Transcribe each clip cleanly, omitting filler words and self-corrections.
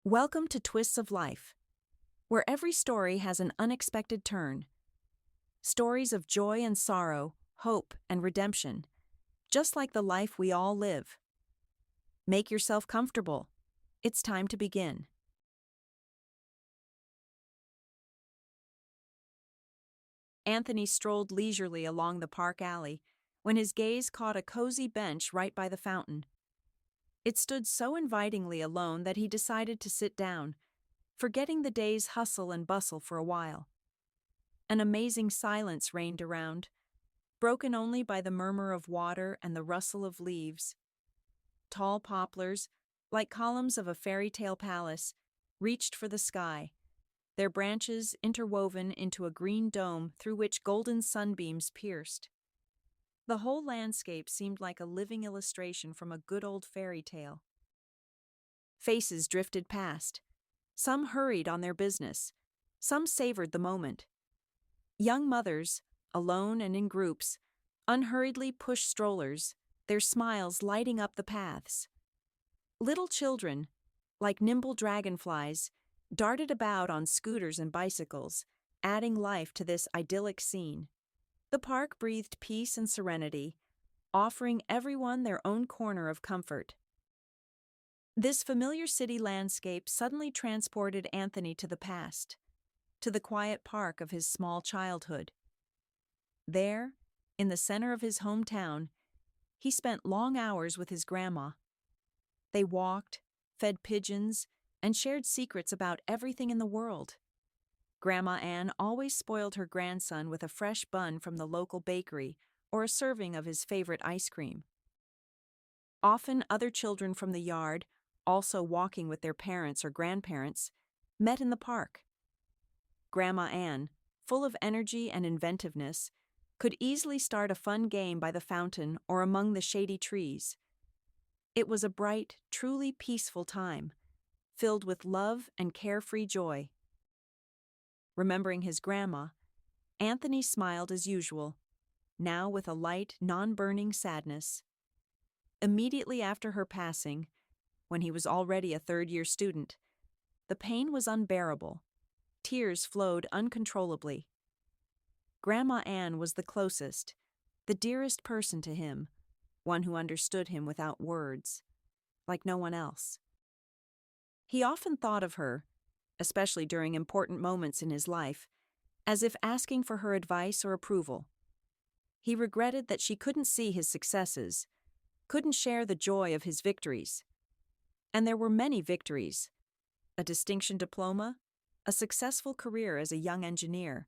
Welcome to Twists of Life, where every story has an unexpected turn. Stories of joy and sorrow, hope and redemption, just like the life we all live. Make yourself comfortable. It's time to begin. Anthony strolled leisurely along the park alley when his gaze caught a cozy bench right by the fountain. It stood so invitingly alone that he decided to sit down, forgetting the day's hustle and bustle for a while. An amazing silence reigned around, broken only by the murmur of water and the rustle of leaves. Tall poplars, like columns of a fairy tale palace, reached for the sky, their branches interwoven into a green dome through which golden sunbeams pierced. The whole landscape seemed like a living illustration from a good old fairy tale. Faces drifted past. Some hurried on their business. Some savored the moment. Young mothers, alone and in groups, unhurriedly pushed strollers, their smiles lighting up the paths. Little children, like nimble dragonflies, darted about on scooters and bicycles, adding life to this idyllic scene. The park breathed peace and serenity, offering everyone their own corner of comfort. This familiar city landscape suddenly transported Anthony to the past, to the quiet park of his small childhood. There, in the center of his hometown, he spent long hours with his grandma. They walked, fed pigeons, and shared secrets about everything in the world. Grandma Ann always spoiled her grandson with a fresh bun from the local bakery or a serving of his favorite ice cream. Often other children from the yard, also walking with their parents or grandparents, met in the park. Grandma Ann, full of energy and inventiveness, could easily start a fun game by the fountain or among the shady trees. It was a bright, truly peaceful time, filled with love and carefree joy. Remembering his grandma, Anthony smiled as usual, now with a light, non-burning sadness. Immediately after her passing, when he was already a third-year student, the pain was unbearable. Tears flowed uncontrollably. Grandma Ann was the closest, the dearest person to him, one who understood him without words, like no one else. He often thought of her, especially during important moments in his life, as if asking for her advice or approval. He regretted that she couldn't see his successes, couldn't share the joy of his victories. And there were many victories: a distinction diploma, a successful career as a young engineer,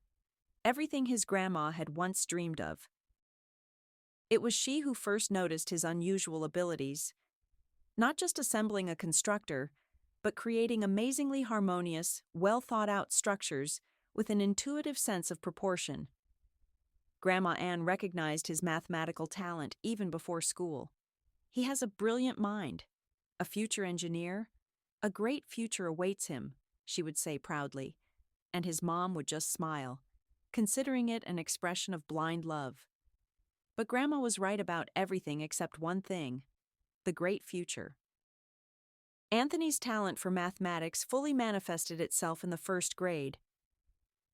everything his grandma had once dreamed of. It was she who first noticed his unusual abilities, not just assembling a constructor, but creating amazingly harmonious, well-thought-out structures with an intuitive sense of proportion. Grandma Ann recognized his mathematical talent even before school. He has a brilliant mind, a future engineer. A great future awaits him, she would say proudly, and his mom would just smile, considering it an expression of blind love. But Grandma was right about everything except one thing: the great future. Anthony's talent for mathematics fully manifested itself in the first grade.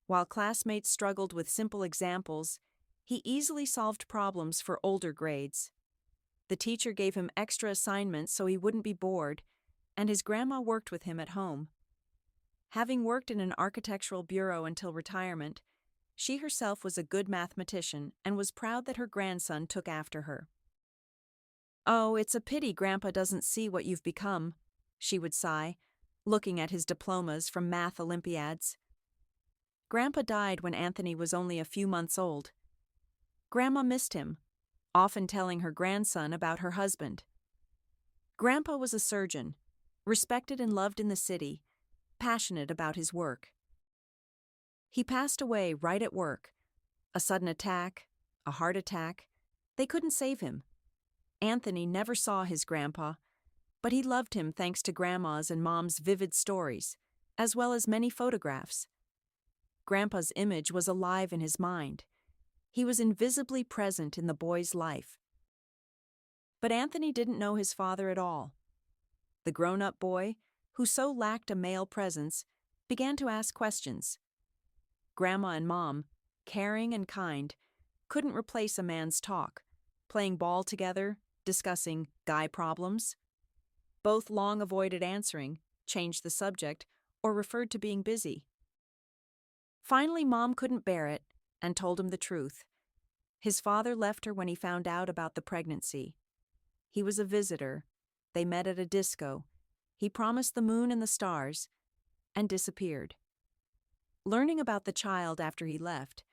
While classmates struggled with simple examples, he easily solved problems for older grades. The teacher gave him extra assignments so he wouldn't be bored, and his grandma worked with him at home. Having worked in an architectural bureau until retirement, she herself was a good mathematician and was proud that her grandson took after her. "Oh, it's a pity Grandpa doesn't see what you've become," she would sigh, looking at his diplomas from math Olympiads. Grandpa died when Anthony was only a few months old. Grandma missed him, often telling her grandson about her husband. Grandpa was a surgeon, respected and loved in the city, passionate about his work. He passed away right at work. A sudden attack, a heart attack. They couldn't save him. Anthony never saw his grandpa, but he loved him thanks to Grandma's and Mom's vivid stories, as well as many photographs. Grandpa's image was alive in his mind. He was invisibly present in the boy's life. But Anthony didn't know his father at all. The grown-up boy, who so lacked a male presence, began to ask questions. Grandma and Mom, caring and kind, couldn't replace a man's talk, playing ball together, discussing guy problems. Both long avoided answering, changed the subject, or referred to being busy. Finally, Mom couldn't bear it and told him the truth. His father left her when he found out about the pregnancy. He was a visitor. They met at a disco. He promised the moon and the stars, and disappeared. Learning about the child after he left,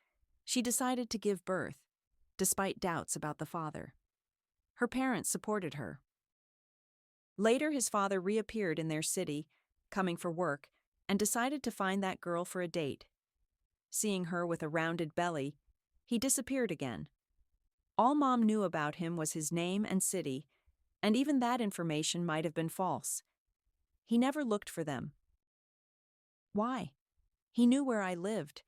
she decided to give birth, despite doubts about the father. Her parents supported her. Later, his father reappeared in their city, coming for work, and decided to find that girl for a date. Seeing her with a rounded belly, he disappeared again. All Mom knew about him was his name and city, and even that information might have been false. He never looked for them. Why? He knew where I lived.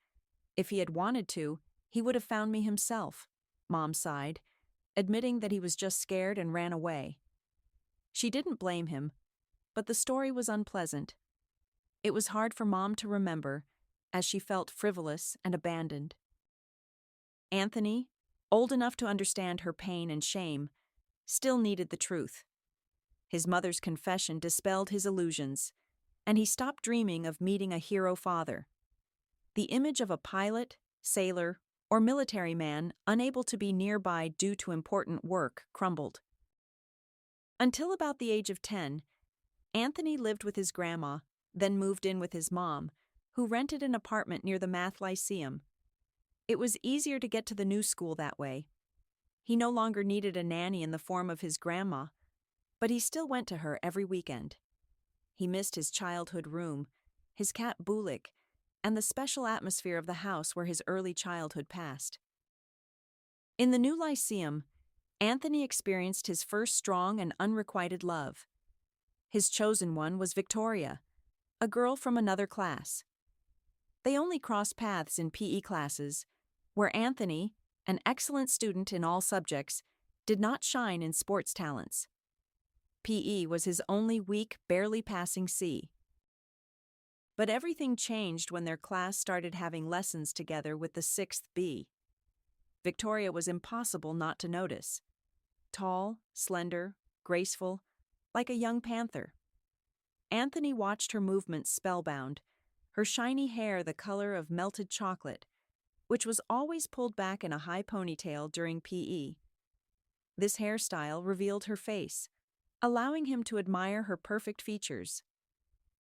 If he had wanted to, he would have found me himself, Mom sighed, admitting that he was just scared and ran away. She didn't blame him, but the story was unpleasant. It was hard for Mom to remember, as she felt frivolous and abandoned. Anthony, old enough to understand her pain and shame, still needed the truth. His mother's confession dispelled his illusions, and he stopped dreaming of meeting a hero father. The image of a pilot, sailor, or military man unable to be nearby due to important work crumbled. Until about the age of 10, Anthony lived with his grandma, then moved in with his mom, who rented an apartment near the Math Lyceum. It was easier to get to the new school that way. He no longer needed a nanny in the form of his grandma, but he still went to her every weekend. He missed his childhood room, his cat Bulik, and the special atmosphere of the house where his early childhood passed. In the new Lyceum, Anthony experienced his first strong and unrequited love. His chosen one was Victoria, a girl from another class. They only crossed paths in PE classes, where Anthony, an excellent student in all subjects, did not shine in sports talents. PE was his only weak, barely passing C. But everything changed when their class started having lessons together with the 6th B. Victoria was impossible not to notice. Tall, slender, graceful, like a young panther. Anthony watched her movements spellbound, her shiny hair the color of melted chocolate, which was always pulled back in a high ponytail during PE. This hairstyle revealed her face, allowing him to admire her perfect features.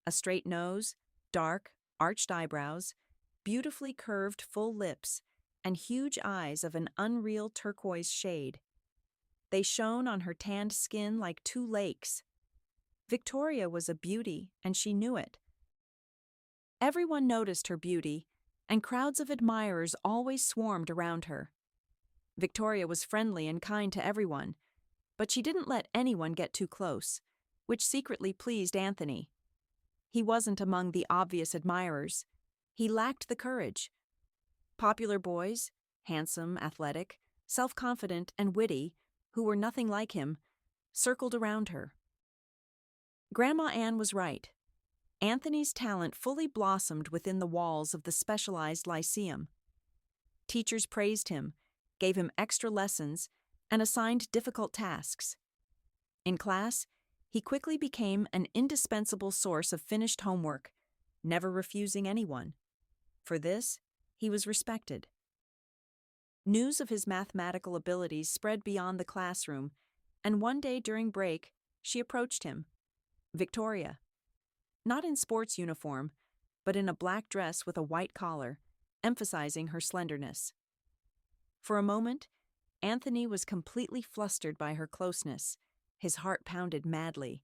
A straight nose, dark, arched eyebrows, beautifully curved full lips, and huge eyes of an unreal turquoise shade. They shone on her tanned skin like two lakes. Victoria was a beauty, and she knew it. Everyone noticed her beauty, and crowds of admirers always swarmed around her. Victoria was friendly and kind to everyone, but she didn't let anyone get too close, which secretly pleased Anthony. He wasn't among the obvious admirers. He lacked the courage. Popular boys, handsome, athletic, self-confident, and witty, who were nothing like him, circled around her. Grandma Ann was right. Anthony's talent fully blossomed within the walls of the specialized lyceum. Teachers praised him, gave him extra lessons, and assigned difficult tasks. In class, he quickly became an indispensable source of finished homework, never refusing anyone. For this, he was respected. News of his mathematical abilities spread beyond the classroom, and one day during break, she approached him. Victoria. Not in sports uniform, but in a black dress with a white collar, emphasizing her slenderness. For a moment, Anthony was completely flustered by her closeness. His heart pounded madly.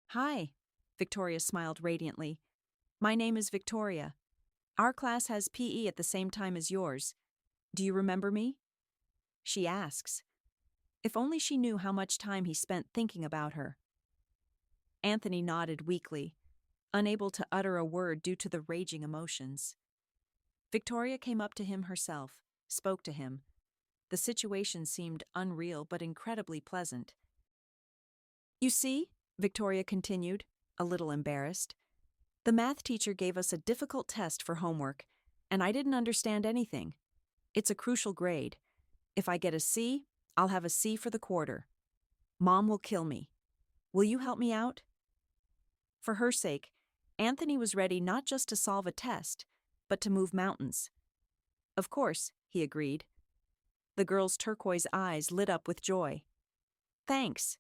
"Hi," Victoria smiled radiantly. "My name is Victoria. Our class has PE at the same time as yours. Do you remember me?" She asks. If only she knew how much time he spent thinking about her. Anthony nodded weakly, unable to utter a word due to the raging emotions. Victoria came up to him herself, spoke to him. The situation seemed unreal but incredibly pleasant. "You see," Victoria continued, a little embarrassed. "The math teacher gave us a difficult test for homework, and I didn't understand anything. It's a crucial grade. If I get a C, I'll have a C for the quarter. Mom will kill me. Will you help me out?" For her sake, Anthony was ready not just to solve a test, but to move mountains. "Of course," he agreed. The girl's turquoise eyes lit up with joy. "Thanks."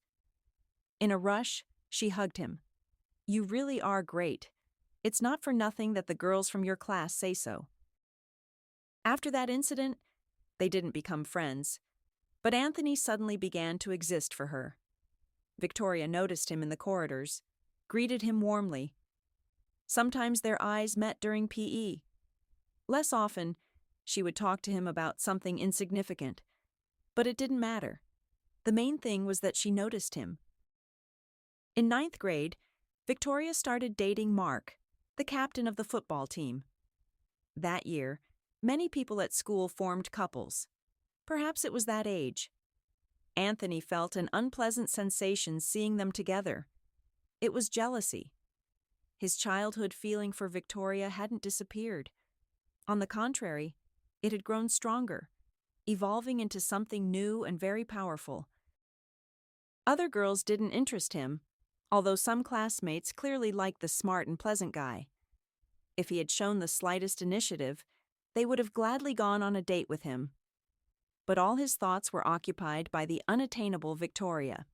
In a rush, she hugged him. "You really are great. It's not for nothing that the girls from your class say so." After that incident, they didn't become friends, but Anthony suddenly began to exist for her. Victoria noticed him in the corridors, greeted him warmly. Sometimes their eyes met during PE. Less often, she would talk to him about something insignificant, but it didn't matter. The main thing was that she noticed him. In 9th grade, Victoria started dating Mark, the captain of the football team. That year, many people at school formed couples. Perhaps it was that age. Anthony felt an unpleasant sensation seeing them together. It was jealousy. His childhood feeling for Victoria hadn't disappeared. On the contrary, it had grown stronger, evolving into something new and very powerful. Other girls didn't interest him, although some classmates clearly liked the smart and pleasant guy. If he had shown the slightest initiative, they would have gladly gone on a date with him. But all his thoughts were occupied by the unattainable Victoria.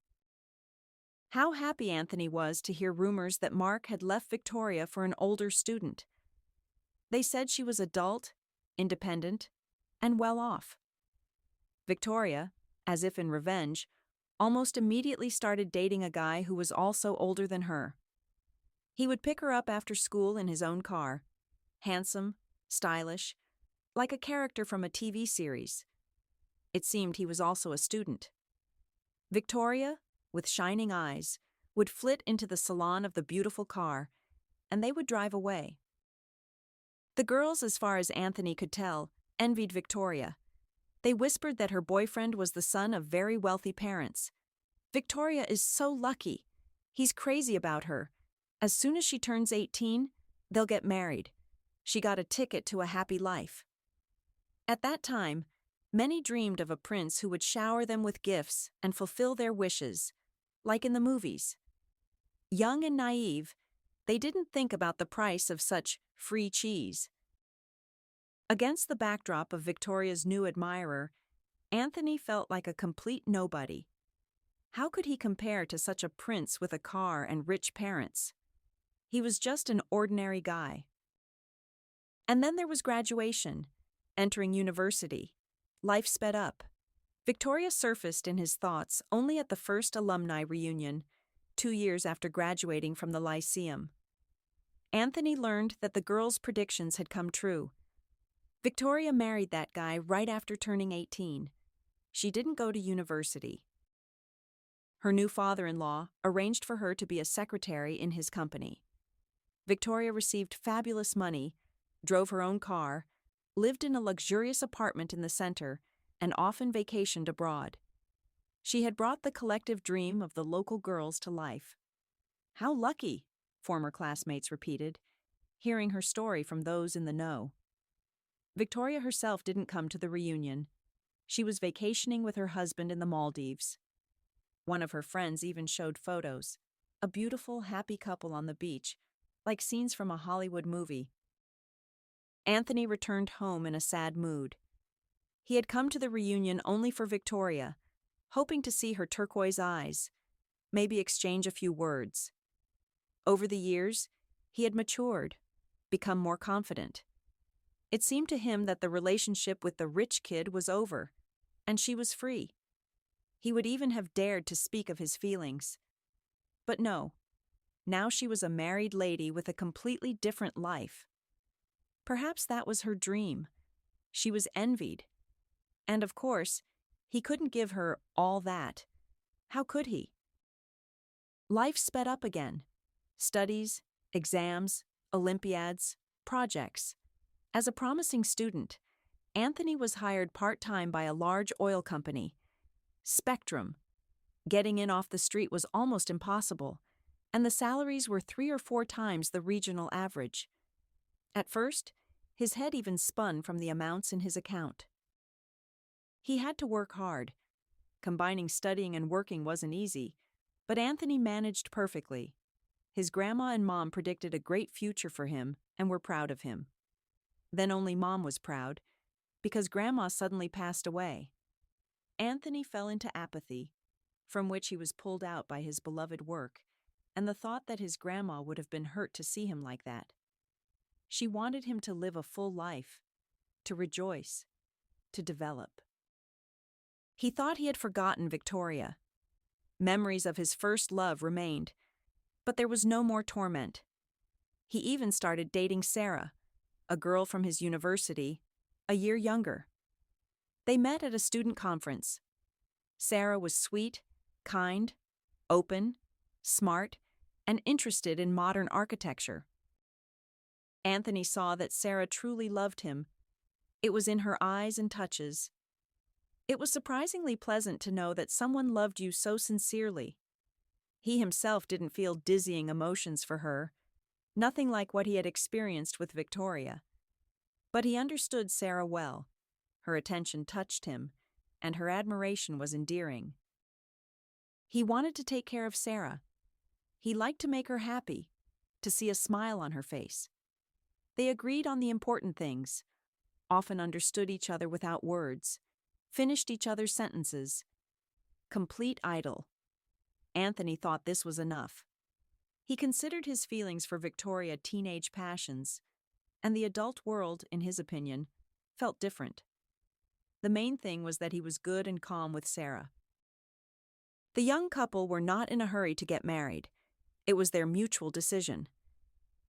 How happy Anthony was to hear rumors that Mark had left Victoria for an older student. They said she was adult, independent, and well off. Victoria, as if in revenge, almost immediately started dating a guy who was also older than her. He would pick her up after school in his own car, handsome, stylish, like a character from a TV series. It seemed he was also a student. Victoria, with shining eyes, would flit into the salon of the beautiful car, and they would drive away. The girls, as far as Anthony could tell, envied Victoria. They whispered that her boyfriend was the son of very wealthy parents. "Victoria is so lucky. He's crazy about her. As soon as she turns 18, they'll get married. She got a ticket to a happy life." At that time, many dreamed of a prince who would shower them with gifts and fulfill their wishes, like in the movies. Young and naive, they didn't think about the price of such free cheese. Against the backdrop of Victoria's new admirer, Anthony felt like a complete nobody. How could he compare to such a prince with a car and rich parents? He was just an ordinary guy. And then there was graduation, entering university. Life sped up. Victoria surfaced in his thoughts only at the first alumni reunion, 2 years after graduating from the Lyceum. Anthony learned that the girls' predictions had come true. Victoria married that guy right after turning 18. She didn't go to university. Her new father-in-law arranged for her to be a secretary in his company. Victoria received fabulous money, drove her own car, lived in a luxurious apartment in the center, and often vacationed abroad. She had brought the collective dream of the local girls to life. "How lucky," former classmates repeated, hearing her story from those in the know. Victoria herself didn't come to the reunion. She was vacationing with her husband in the Maldives. One of her friends even showed photos, a beautiful, happy couple on the beach, like scenes from a Hollywood movie. Anthony returned home in a sad mood. He had come to the reunion only for Victoria, hoping to see her turquoise eyes, maybe exchange a few words. Over the years, he had matured, become more confident. It seemed to him that the relationship with the rich kid was over, and she was free. He would even have dared to speak of his feelings. But no, now she was a married lady with a completely different life. Perhaps that was her dream. She was envied. And of course, he couldn't give her all that. How could he? Life sped up again. Studies, exams, Olympiads, projects. As a promising student, Anthony was hired part-time by a large oil company, Spectrum. Getting in off the street was almost impossible, and the salaries were 3 or 4 times the regional average. At first, his head even spun from the amounts in his account. He had to work hard. Combining studying and working wasn't easy, but Anthony managed perfectly. His grandma and mom predicted a great future for him and were proud of him. Then only mom was proud, because grandma suddenly passed away. Anthony fell into apathy, from which he was pulled out by his beloved work, and the thought that his grandma would have been hurt to see him like that. She wanted him to live a full life, to rejoice, to develop. He thought he had forgotten Victoria. Memories of his first love remained, but there was no more torment. He even started dating Sarah, a girl from his university, a year younger. They met at a student conference. Sarah was sweet, kind, open, smart, and interested in modern architecture. Anthony saw that Sarah truly loved him. It was in her eyes and touches. It was surprisingly pleasant to know that someone loved you so sincerely. He himself didn't feel dizzying emotions for her, nothing like what he had experienced with Victoria. But he understood Sarah well. Her attention touched him, and her admiration was endearing. He wanted to take care of Sarah. He liked to make her happy, to see a smile on her face. They agreed on the important things, often understood each other without words, finished each other's sentences. Complete idyll. Anthony thought this was enough. He considered his feelings for Victoria teenage passions, and the adult world, in his opinion, felt different. The main thing was that he was good and calm with Sarah. The young couple were not in a hurry to get married. It was their mutual decision.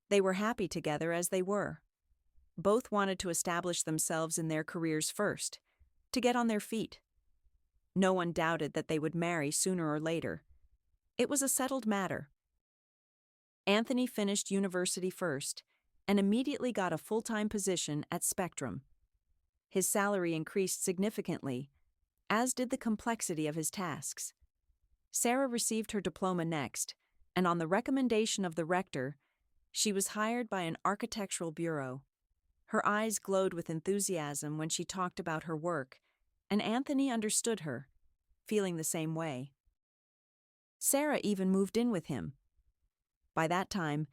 They were happy together as they were. Both wanted to establish themselves in their careers first, to get on their feet. No one doubted that they would marry sooner or later. It was a settled matter. Anthony finished university first and immediately got a full-time position at Spectrum. His salary increased significantly, as did the complexity of his tasks. Sarah received her diploma next, and on the recommendation of the rector, she was hired by an architectural bureau. Her eyes glowed with enthusiasm when she talked about her work, and Anthony understood her, feeling the same way. Sarah even moved in with him. By that time,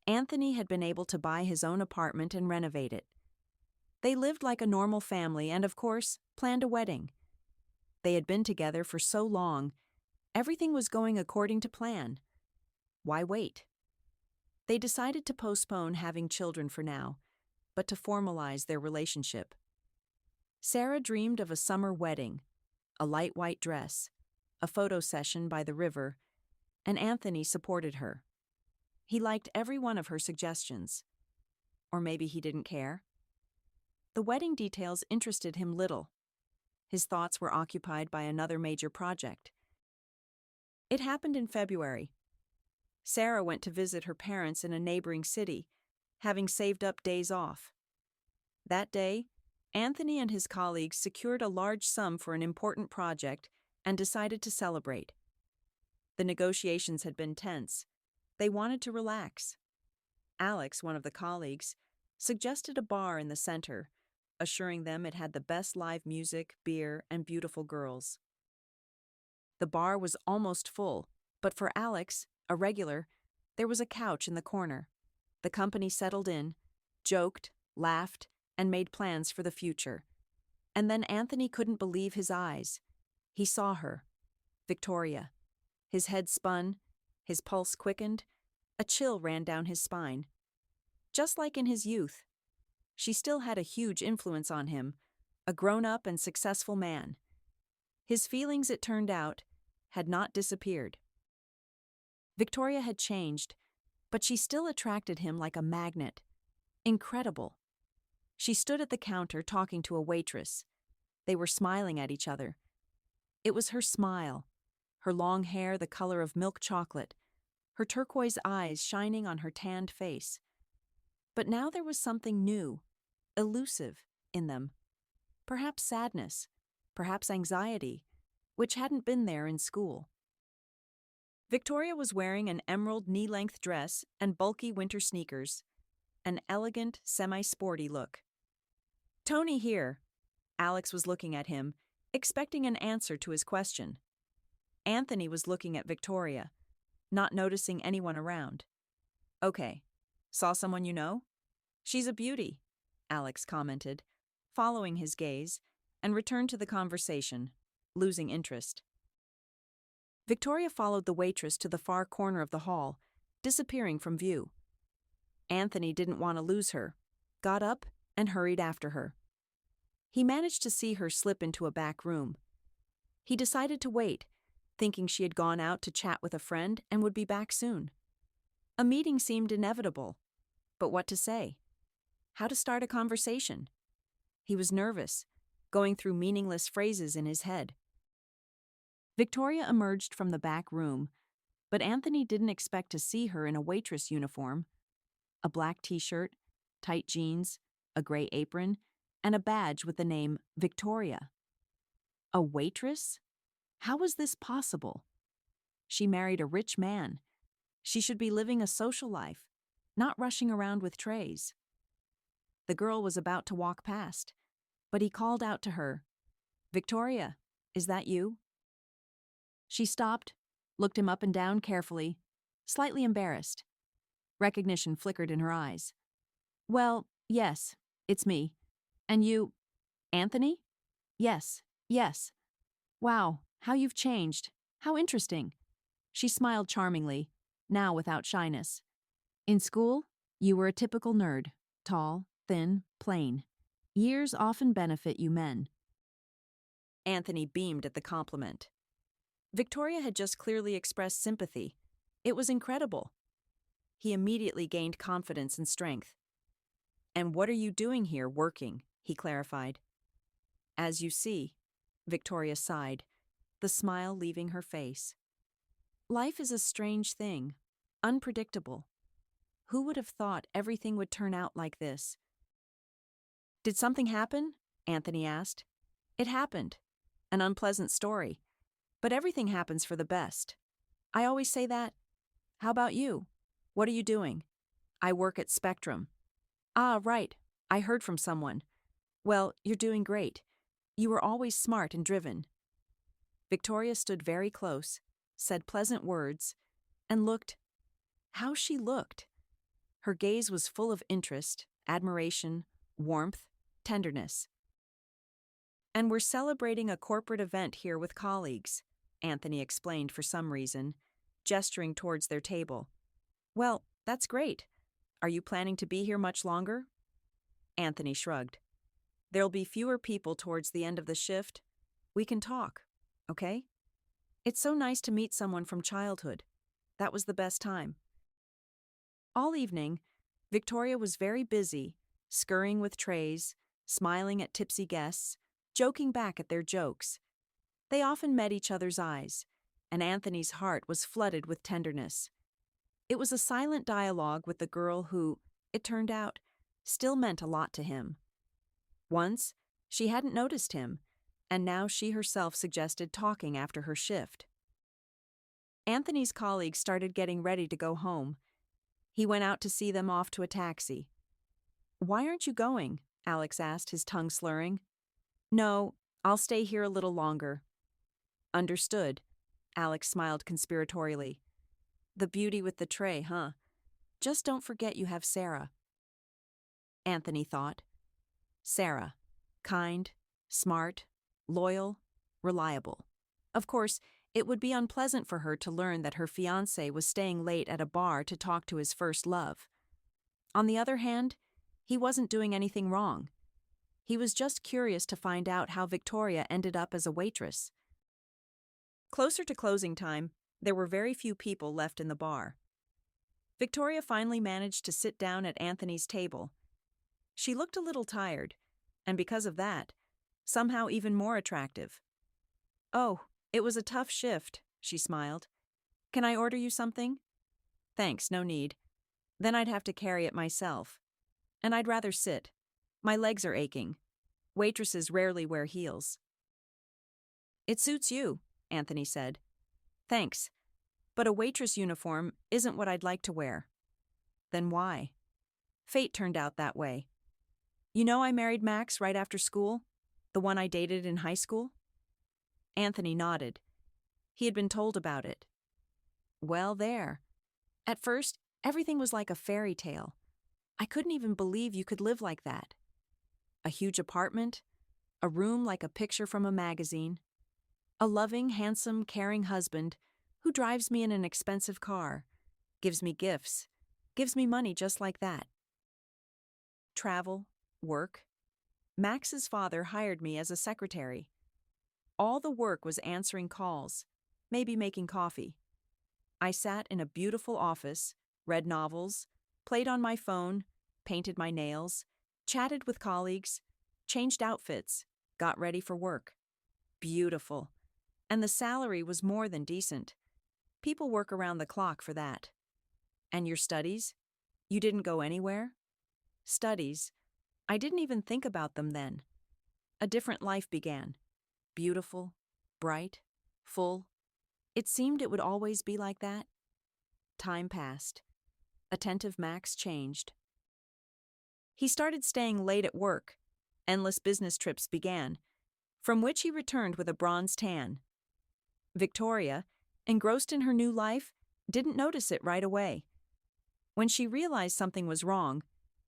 Anthony had been able to buy his own apartment and renovate it. They lived like a normal family and, of course, planned a wedding. They had been together for so long, everything was going according to plan. Why wait? They decided to postpone having children for now, but to formalize their relationship. Sarah dreamed of a summer wedding, a light white dress, a photo session by the river, and Anthony supported her. He liked every one of her suggestions. Or maybe he didn't care. The wedding details interested him little. His thoughts were occupied by another major project. It happened in February. Sarah went to visit her parents in a neighboring city, having saved up days off. That day, Anthony and his colleagues secured a large sum for an important project and decided to celebrate. The negotiations had been tense. They wanted to relax. Alex, one of the colleagues, suggested a bar in the center, assuring them it had the best live music, beer, and beautiful girls. The bar was almost full, but for Alex, a regular, there was a couch in the corner. The company settled in, joked, laughed, and made plans for the future. And then Anthony couldn't believe his eyes. He saw her, Victoria. His head spun, his pulse quickened, a chill ran down his spine. Just like in his youth, she still had a huge influence on him, a grown-up and successful man. His feelings, it turned out, had not disappeared. Victoria had changed, but she still attracted him like a magnet. Incredible. She stood at the counter talking to a waitress. They were smiling at each other. It was her smile, her long hair the color of milk chocolate, her turquoise eyes shining on her tanned face. But now there was something new, elusive, in them. Perhaps sadness, perhaps anxiety, which hadn't been there in school. Victoria was wearing an emerald knee-length dress and bulky winter sneakers, an elegant, semi-sporty look. Tony here. Alex was looking at him, expecting an answer to his question. Anthony was looking at Victoria, not noticing anyone around. Okay. Saw someone you know? She's a beauty, Alex commented, following his gaze, and returned to the conversation, losing interest. Victoria followed the waitress to the far corner of the hall, disappearing from view. Anthony didn't want to lose her, got up, and hurried after her. He managed to see her slip into a back room. He decided to wait, thinking she had gone out to chat with a friend and would be back soon. A meeting seemed inevitable, but what to say? How to start a conversation? He was nervous, going through meaningless phrases in his head. Victoria emerged from the back room, but Anthony didn't expect to see her in a waitress uniform. A black t-shirt, tight jeans, a gray apron, and a badge with the name Victoria. A waitress? How was this possible? She married a rich man. She should be living a social life, not rushing around with trays. The girl was about to walk past, but he called out to her, "Victoria, is that you?" She stopped, looked him up and down carefully, slightly embarrassed. Recognition flickered in her eyes. "Well, yes, it's me. And you, Anthony?" "Yes, yes. Wow, how you've changed. How interesting." She smiled charmingly, now without shyness. "In school, you were a typical nerd, tall, thin, plain. Years often benefit you men." Anthony beamed at the compliment. Victoria had just clearly expressed sympathy. It was incredible. He immediately gained confidence and strength. "And what are you doing here working?" he clarified. "As you see," Victoria sighed, the smile leaving her face. Life is a strange thing, unpredictable. Who would have thought everything would turn out like this? "Did something happen?" Anthony asked. "It happened. An unpleasant story. But everything happens for the best. I always say that. How about you? What are you doing?" "I work at Spectrum." "Ah, right. I heard from someone. Well, you're doing great. You were always smart and driven." Victoria stood very close, said pleasant words, and looked. How she looked! Her gaze was full of interest, admiration, warmth, tenderness. "And we're celebrating a corporate event here with colleagues," Anthony explained for some reason, gesturing towards their table. "Well, that's great. Are you planning to be here much longer?" Anthony shrugged. "There'll be fewer people towards the end of the shift. We can talk, okay? It's so nice to meet someone from childhood. That was the best time." All evening, Victoria was very busy, scurrying with trays, smiling at tipsy guests, joking back at their jokes. They often met each other's eyes, and Anthony's heart was flooded with tenderness. It was a silent dialogue with the girl who, it turned out, still meant a lot to him. Once, she hadn't noticed him, and now she herself suggested talking after her shift. Anthony's colleagues started getting ready to go home. He went out to see them off to a taxi. "Why aren't you going?" Alex asked, his tongue slurring. "No, I'll stay here a little longer." "Understood." Alex smiled conspiratorially. "The beauty with the tray, huh? Just don't forget you have Sarah." Anthony thought. Sarah. Kind, smart, loyal, reliable. Of course, it would be unpleasant for her to learn that her fiancé was staying late at a bar to talk to his first love. On the other hand, he wasn't doing anything wrong. He was just curious to find out how Victoria ended up as a waitress. Closer to closing time, there were very few people left in the bar. Victoria finally managed to sit down at Anthony's table. She looked a little tired, and because of that, somehow even more attractive. "Oh, it was a tough shift," she smiled. "Can I order you something?" "Thanks, no need. Then I'd have to carry it myself. And I'd rather sit. My legs are aching. Waitresses rarely wear heels." "It suits you," Anthony said. "Thanks. But a waitress uniform isn't what I'd like to wear. Then why? Fate turned out that way. You know I married Max right after school? The one I dated in high school? Anthony nodded. He had been told about it. Well, there. At first, everything was like a fairy tale. I couldn't even believe you could live like that. A huge apartment, a room like a picture from a magazine, a loving, handsome, caring husband who drives me in an expensive car, gives me gifts, gives me money just like that. Travel, work. Max's father hired me as a secretary. All the work was answering calls, maybe making coffee. I sat in a beautiful office, read novels, played on my phone, painted my nails, chatted with colleagues, changed outfits, got ready for work. Beautiful. And the salary was more than decent. People work around the clock for that. And your studies? You didn't go anywhere? Studies. I didn't even think about them then. A different life began. Beautiful, bright, full. It seemed it would always be like that. Time passed. Attentive Max changed. He started staying late at work. Endless business trips began, from which he returned with a bronze tan. Victoria, engrossed in her new life, didn't notice it right away. When she realized something was wrong,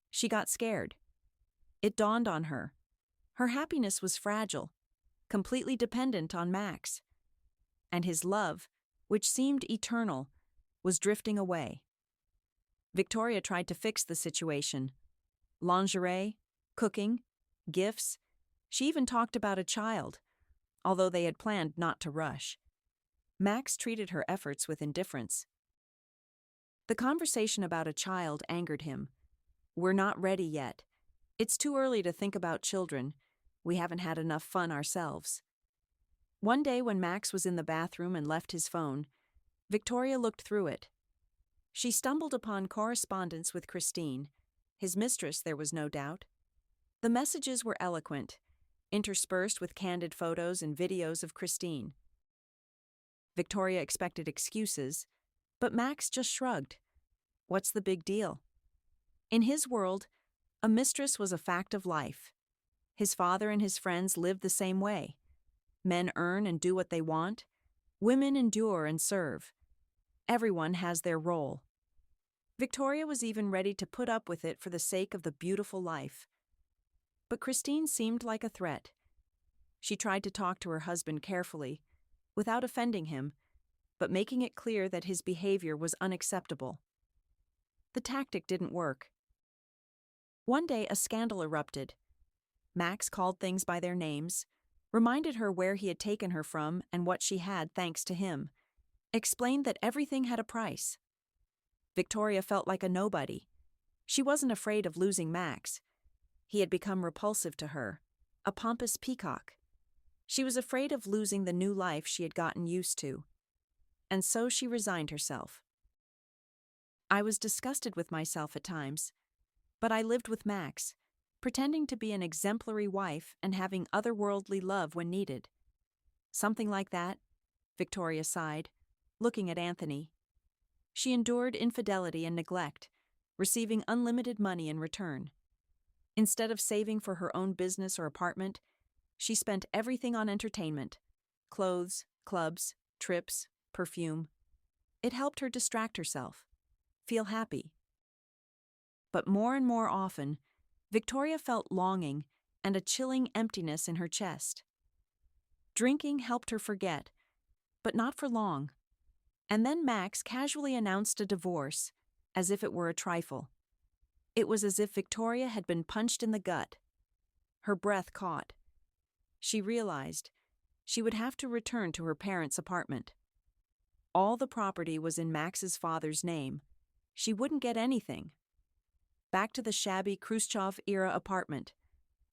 she got scared. It dawned on her. Her happiness was fragile, completely dependent on Max. And his love, which seemed eternal, was drifting away. Victoria tried to fix the situation. Lingerie, cooking, gifts. She even talked about a child, although they had planned not to rush. Max treated her efforts with indifference. The conversation about a child angered him. We're not ready yet. It's too early to think about children. We haven't had enough fun ourselves. One day when Max was in the bathroom and left his phone, Victoria looked through it. She stumbled upon correspondence with Christine, his mistress, there was no doubt. The messages were eloquent, interspersed with candid photos and videos of Christine. Victoria expected excuses, but Max just shrugged. What's the big deal? In his world, a mistress was a fact of life. His father and his friends lived the same way. Men earn and do what they want. Women endure and serve. Everyone has their role. Victoria was even ready to put up with it for the sake of the beautiful life. But Christine seemed like a threat. She tried to talk to her husband carefully, without offending him, but making it clear that his behavior was unacceptable. The tactic didn't work. One day, a scandal erupted. Max called things by their names, reminded her where he had taken her from and what she had thanks to him, explained that everything had a price. Victoria felt like a nobody. She wasn't afraid of losing Max. He had become repulsive to her, a pompous peacock. She was afraid of losing the new life she had gotten used to. And so she resigned herself. I was disgusted with myself at times, but I lived with Max, pretending to be an exemplary wife and having otherworldly love when needed. Something like that, Victoria sighed, looking at Anthony. She endured infidelity and neglect, receiving unlimited money in return. Instead of saving for her own business or apartment, she spent everything on entertainment: clothes, clubs, trips, perfume. It helped her distract herself, feel happy. But more and more often, Victoria felt longing and a chilling emptiness in her chest. Drinking helped her forget, but not for long. And then Max casually announced a divorce, as if it were a trifle. It was as if Victoria had been punched in the gut. Her breath caught. She realized she would have to return to her parents' apartment. All the property was in Max's father's name. She wouldn't get anything. Back to the shabby Khrushchev-era apartment.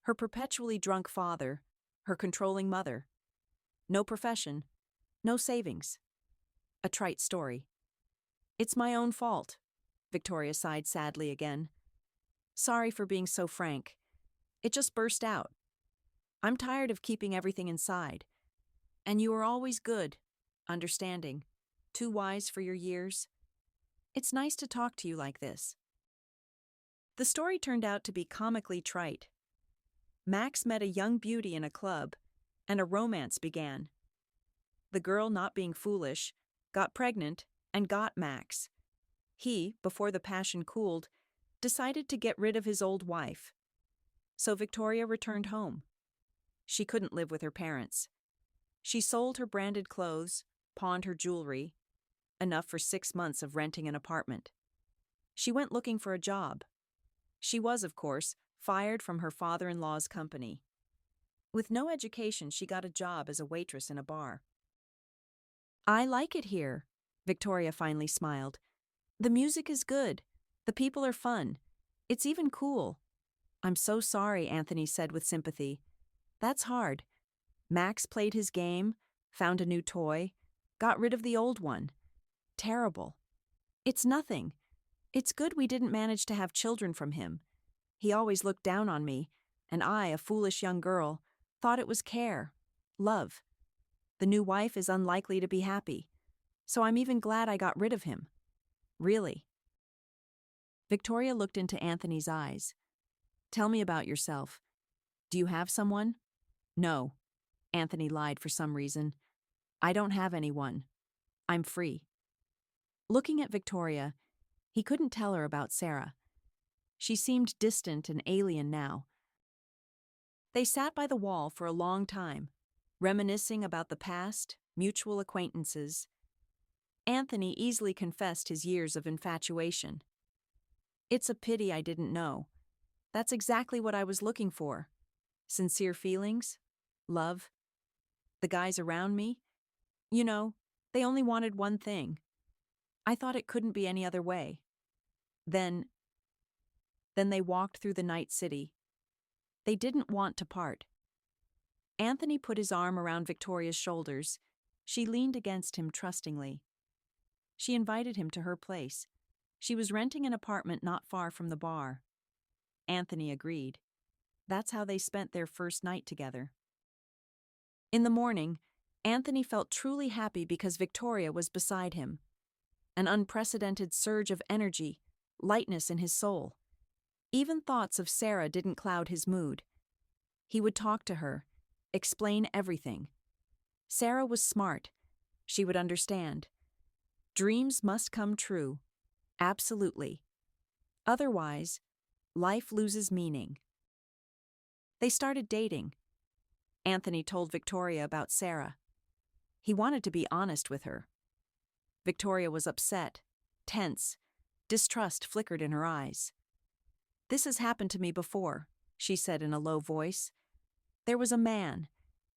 Her perpetually drunk father, her controlling mother. No profession, no savings. A trite story. It's my own fault, Victoria sighed sadly again. Sorry for being so frank. It just burst out. I'm tired of keeping everything inside. And you were always good, understanding. Too wise for your years? It's nice to talk to you like this. The story turned out to be comically trite. Max met a young beauty in a club, and a romance began. The girl, not being foolish, got pregnant and got Max. He, before the passion cooled, decided to get rid of his old wife. So Victoria returned home. She couldn't live with her parents. She sold her branded clothes, pawned her jewelry, enough for 6 months of renting an apartment. She went looking for a job. She was, of course, fired from her father-in-law's company. With no education, she got a job as a waitress in a bar. I like it here, Victoria finally smiled. The music is good. The people are fun. It's even cool. I'm so sorry, Anthony said with sympathy. That's hard. Max played his game, found a new toy, got rid of the old one. Terrible. It's nothing. It's good we didn't manage to have children from him. He always looked down on me, and I, a foolish young girl, thought it was care, love. The new wife is unlikely to be happy, so I'm even glad I got rid of him. Really. Victoria looked into Anthony's eyes. Tell me about yourself. Do you have someone? No. Anthony lied for some reason. I don't have anyone. I'm free. Looking at Victoria, he couldn't tell her about Sarah. She seemed distant and alien now. They sat by the wall for a long time, reminiscing about the past, mutual acquaintances. Anthony easily confessed his years of infatuation. It's a pity I didn't know. That's exactly what I was looking for. Sincere feelings, love. The guys around me, they only wanted one thing. I thought it couldn't be any other way. Then they walked through the night city. They didn't want to part. Anthony put his arm around Victoria's shoulders. She leaned against him trustingly. She invited him to her place. She was renting an apartment not far from the bar. Anthony agreed. That's how they spent their first night together. In the morning, Anthony felt truly happy because Victoria was beside him. An unprecedented surge of energy, lightness in his soul. Even thoughts of Sarah didn't cloud his mood. He would talk to her, explain everything. Sarah was smart. She would understand. Dreams must come true. Absolutely. Otherwise, life loses meaning. They started dating. Anthony told Victoria about Sarah. He wanted to be honest with her. Victoria was upset, tense. Distrust flickered in her eyes. This has happened to me before, she said in a low voice. There was a man.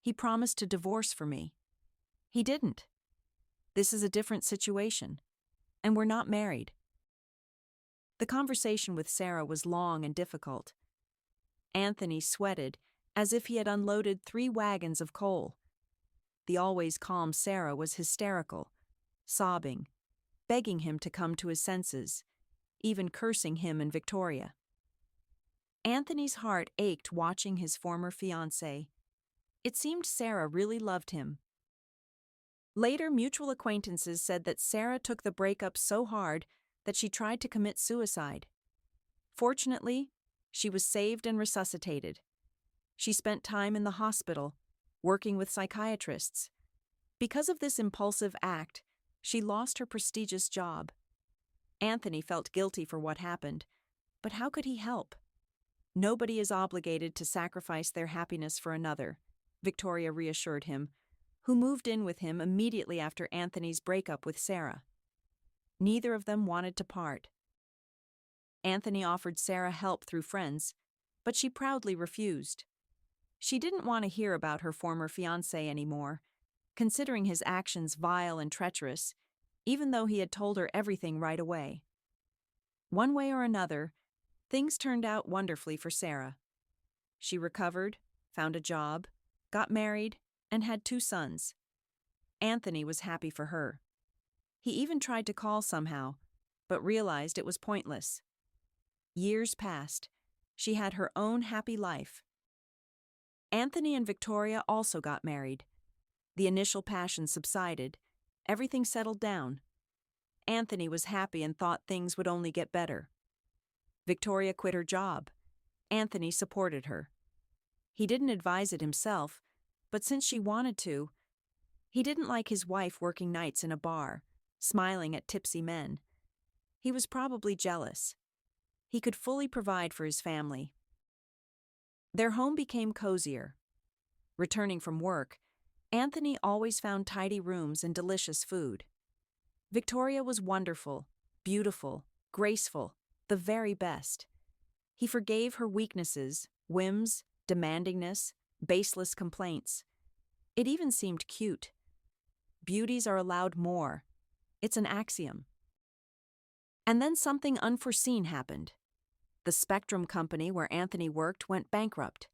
He promised to divorce for me. He didn't. This is a different situation, and we're not married. The conversation with Sarah was long and difficult. Anthony sweated as if he had unloaded 3 wagons of coal. The always calm Sarah was hysterical, sobbing, begging him to come to his senses, even cursing him and Victoria. Anthony's heart ached watching his former fiancée. It seemed Sarah really loved him. Later, mutual acquaintances said that Sarah took the breakup so hard that she tried to commit suicide. Fortunately, she was saved and resuscitated. She spent time in the hospital, working with psychiatrists. Because of this impulsive act, she lost her prestigious job. Anthony felt guilty for what happened, but how could he help? Nobody is obligated to sacrifice their happiness for another, Victoria reassured him, who moved in with him immediately after Anthony's breakup with Sarah. Neither of them wanted to part. Anthony offered Sarah help through friends, but she proudly refused. She didn't want to hear about her former fiancé anymore, considering his actions vile and treacherous, even though he had told her everything right away. One way or another, things turned out wonderfully for Sarah. She recovered, found a job, got married, and had 2 sons. Anthony was happy for her. He even tried to call somehow, but realized it was pointless. Years passed. She had her own happy life. Anthony and Victoria also got married. The initial passion subsided, everything settled down. Anthony was happy and thought things would only get better. Victoria quit her job. Anthony supported her. He didn't advise it himself, but since she wanted to, he didn't like his wife working nights in a bar, smiling at tipsy men. He was probably jealous. He could fully provide for his family. Their home became cozier. Returning from work, Anthony always found tidy rooms and delicious food. Victoria was wonderful, beautiful, graceful, the very best. He forgave her weaknesses, whims, demandingness, baseless complaints. It even seemed cute. Beauties are allowed more. It's an axiom. And then something unforeseen happened. The Spectrum company where Anthony worked went bankrupt.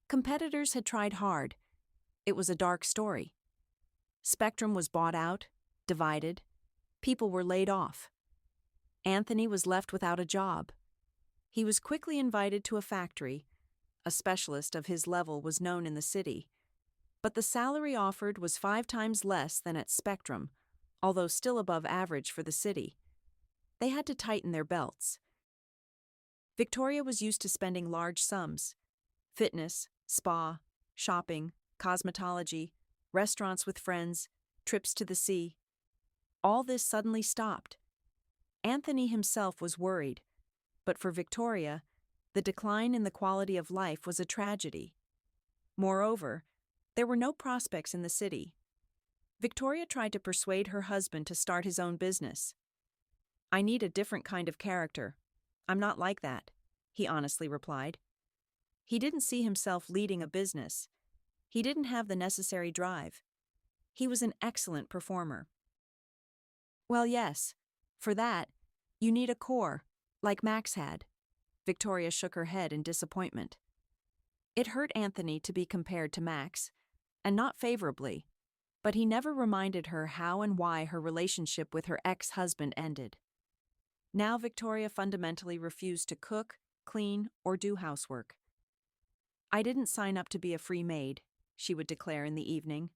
Competitors had tried hard. It was a dark story. Spectrum was bought out, divided. People were laid off. Anthony was left without a job. He was quickly invited to a factory. A specialist of his level was known in the city. But the salary offered was 5 times less than at Spectrum, although still above average for the city. They had to tighten their belts. Victoria was used to spending large sums. Fitness, spa, shopping, cosmetology, restaurants with friends, trips to the sea. All this suddenly stopped. Anthony himself was worried, but for Victoria, the decline in the quality of life was a tragedy. Moreover, there were no prospects in the city. Victoria tried to persuade her husband to start his own business. "I need a different kind of character. I'm not like that," he honestly replied. He didn't see himself leading a business. He didn't have the necessary drive. He was an excellent performer. "Well, yes. For that, you need a core, like Max had." Victoria shook her head in disappointment. It hurt Anthony to be compared to Max, and not favorably, but he never reminded her how and why her relationship with her ex-husband ended. Now Victoria fundamentally refused to cook, clean, or do housework. "I didn't sign up to be a free maid," she would declare in the evening.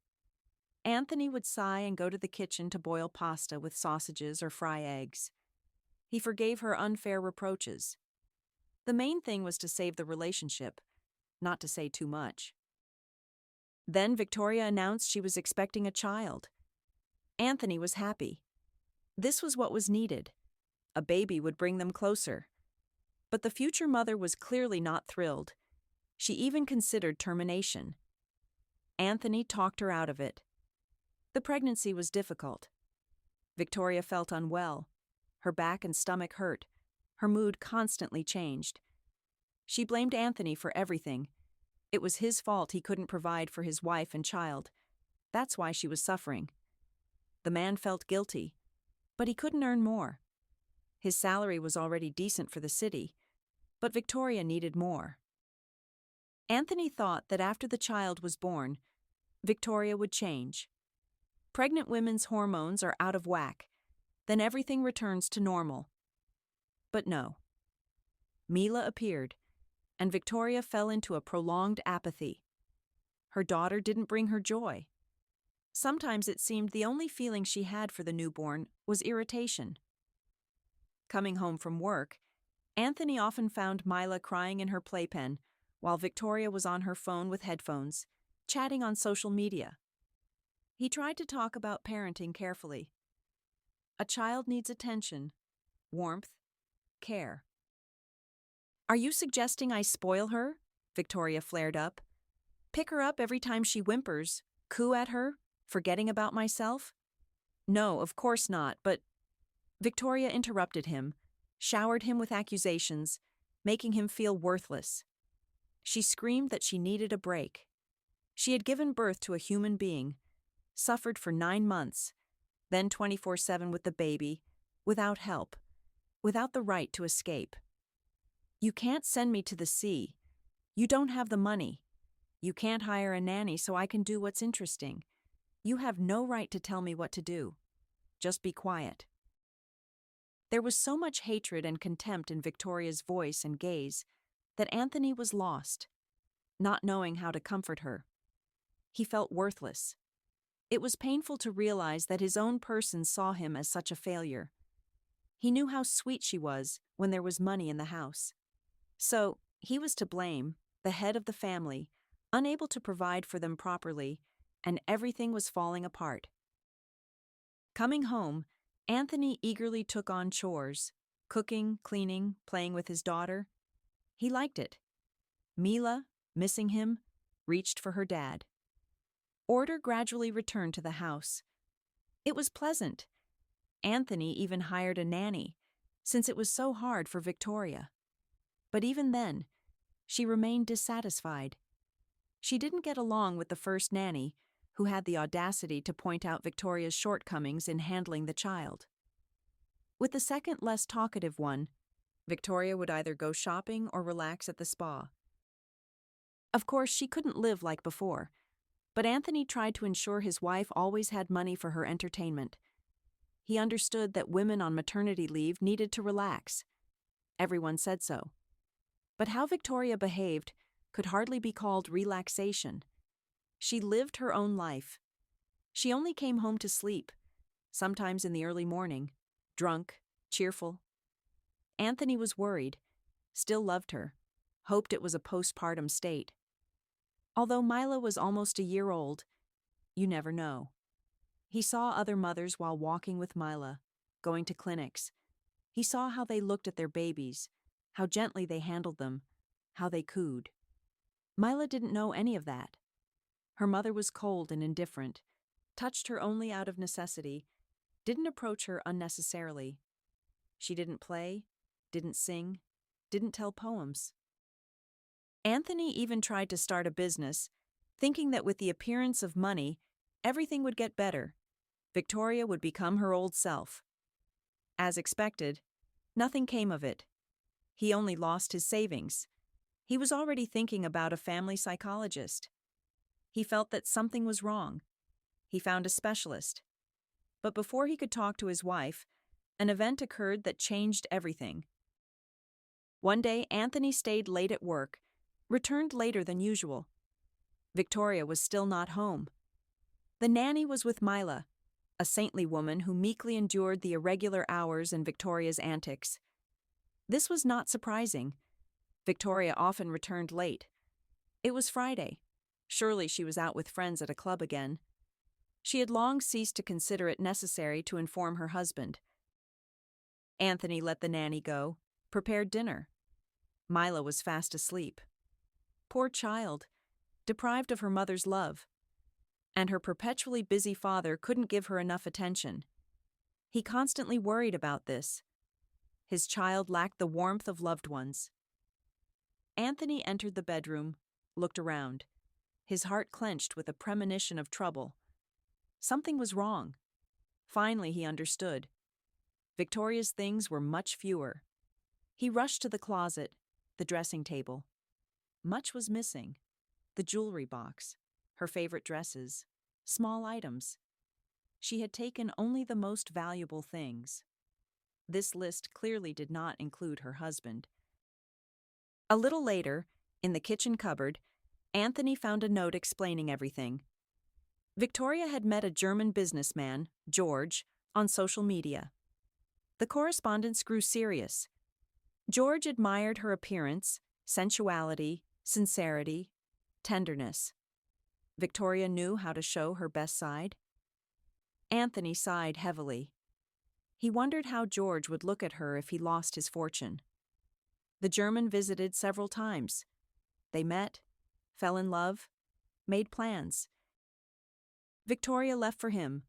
Anthony would sigh and go to the kitchen to boil pasta with sausages or fry eggs. He forgave her unfair reproaches. The main thing was to save the relationship, not to say too much. Then Victoria announced she was expecting a child. Anthony was happy. This was what was needed. A baby would bring them closer. But the future mother was clearly not thrilled. She even considered termination. Anthony talked her out of it. The pregnancy was difficult. Victoria felt unwell. Her back and stomach hurt. Her mood constantly changed. She blamed Anthony for everything. It was his fault he couldn't provide for his wife and child. That's why she was suffering. The man felt guilty, but he couldn't earn more. His salary was already decent for the city, but Victoria needed more. Anthony thought that after the child was born, Victoria would change. Pregnant women's hormones are out of whack, then everything returns to normal. But no. Mila appeared, and Victoria fell into a prolonged apathy. Her daughter didn't bring her joy. Sometimes it seemed the only feeling she had for the newborn was irritation. Coming home from work, Anthony often found Mila crying in her playpen while Victoria was on her phone with headphones, chatting on social media. He tried to talk about parenting carefully. A child needs attention, warmth, care. "Are you suggesting I spoil her?" Victoria flared up. "Pick her up every time she whimpers, coo at her, forgetting about myself?" "No, of course not, but—" Victoria interrupted him, showered him with accusations, making him feel worthless. She screamed that she needed a break. She had given birth to a human being, suffered for 9 months, then 24/7 with the baby, without help, without the right to escape. "You can't send me to the sea. You don't have the money. You can't hire a nanny so I can do what's interesting. You have no right to tell me what to do. Just be quiet." There was so much hatred and contempt in Victoria's voice and gaze that Anthony was lost, not knowing how to comfort her. He felt worthless. It was painful to realize that his own person saw him as such a failure. He knew how sweet she was when there was money in the house. So, he was to blame, the head of the family, unable to provide for them properly, and everything was falling apart. Coming home, Anthony eagerly took on chores, cooking, cleaning, playing with his daughter. He liked it. Mila, missing him, reached for her dad. Order gradually returned to the house. It was pleasant. Anthony even hired a nanny, since it was so hard for Victoria. But even then, she remained dissatisfied. She didn't get along with the first nanny, who had the audacity to point out Victoria's shortcomings in handling the child. With the second, less talkative one, Victoria would either go shopping or relax at the spa. Of course, she couldn't live like before, but Anthony tried to ensure his wife always had money for her entertainment. He understood that women on maternity leave needed to relax. Everyone said so. But how Victoria behaved could hardly be called relaxation. She lived her own life. She only came home to sleep, sometimes in the early morning, drunk, cheerful. Anthony was worried, still loved her, hoped it was a postpartum state. Although Mila was almost a year old, you never know. He saw other mothers while walking with Mila, going to clinics. He saw how they looked at their babies, how gently they handled them, how they cooed. Mila didn't know any of that. Her mother was cold and indifferent, touched her only out of necessity, didn't approach her unnecessarily. She didn't play, didn't sing, didn't tell poems. Anthony even tried to start a business, thinking that with the appearance of money, everything would get better. Victoria would become her old self. As expected, nothing came of it. He only lost his savings. He was already thinking about a family psychologist. He felt that something was wrong. He found a specialist. But before he could talk to his wife, an event occurred that changed everything. One day, Anthony stayed late at work, returned later than usual. Victoria was still not home. The nanny was with Mila, a saintly woman who meekly endured the irregular hours and Victoria's antics. This was not surprising. Victoria often returned late. It was Friday. Surely she was out with friends at a club again. She had long ceased to consider it necessary to inform her husband. Anthony let the nanny go, prepared dinner. Mila was fast asleep. Poor child, deprived of her mother's love. And her perpetually busy father couldn't give her enough attention. He constantly worried about this. His child lacked the warmth of loved ones. Anthony entered the bedroom, looked around. His heart clenched with a premonition of trouble. Something was wrong. Finally, he understood. Victoria's things were much fewer. He rushed to the closet, the dressing table. Much was missing. The jewelry box, her favorite dresses, small items. She had taken only the most valuable things. This list clearly did not include her husband. A little later, in the kitchen cupboard, Anthony found a note explaining everything. Victoria had met a German businessman, George, on social media. The correspondence grew serious. George admired her appearance, sensuality, sincerity, tenderness. Victoria knew how to show her best side. Anthony sighed heavily. He wondered how George would look at her if he lost his fortune. The German visited several times. They met, fell in love, made plans. Victoria left for him.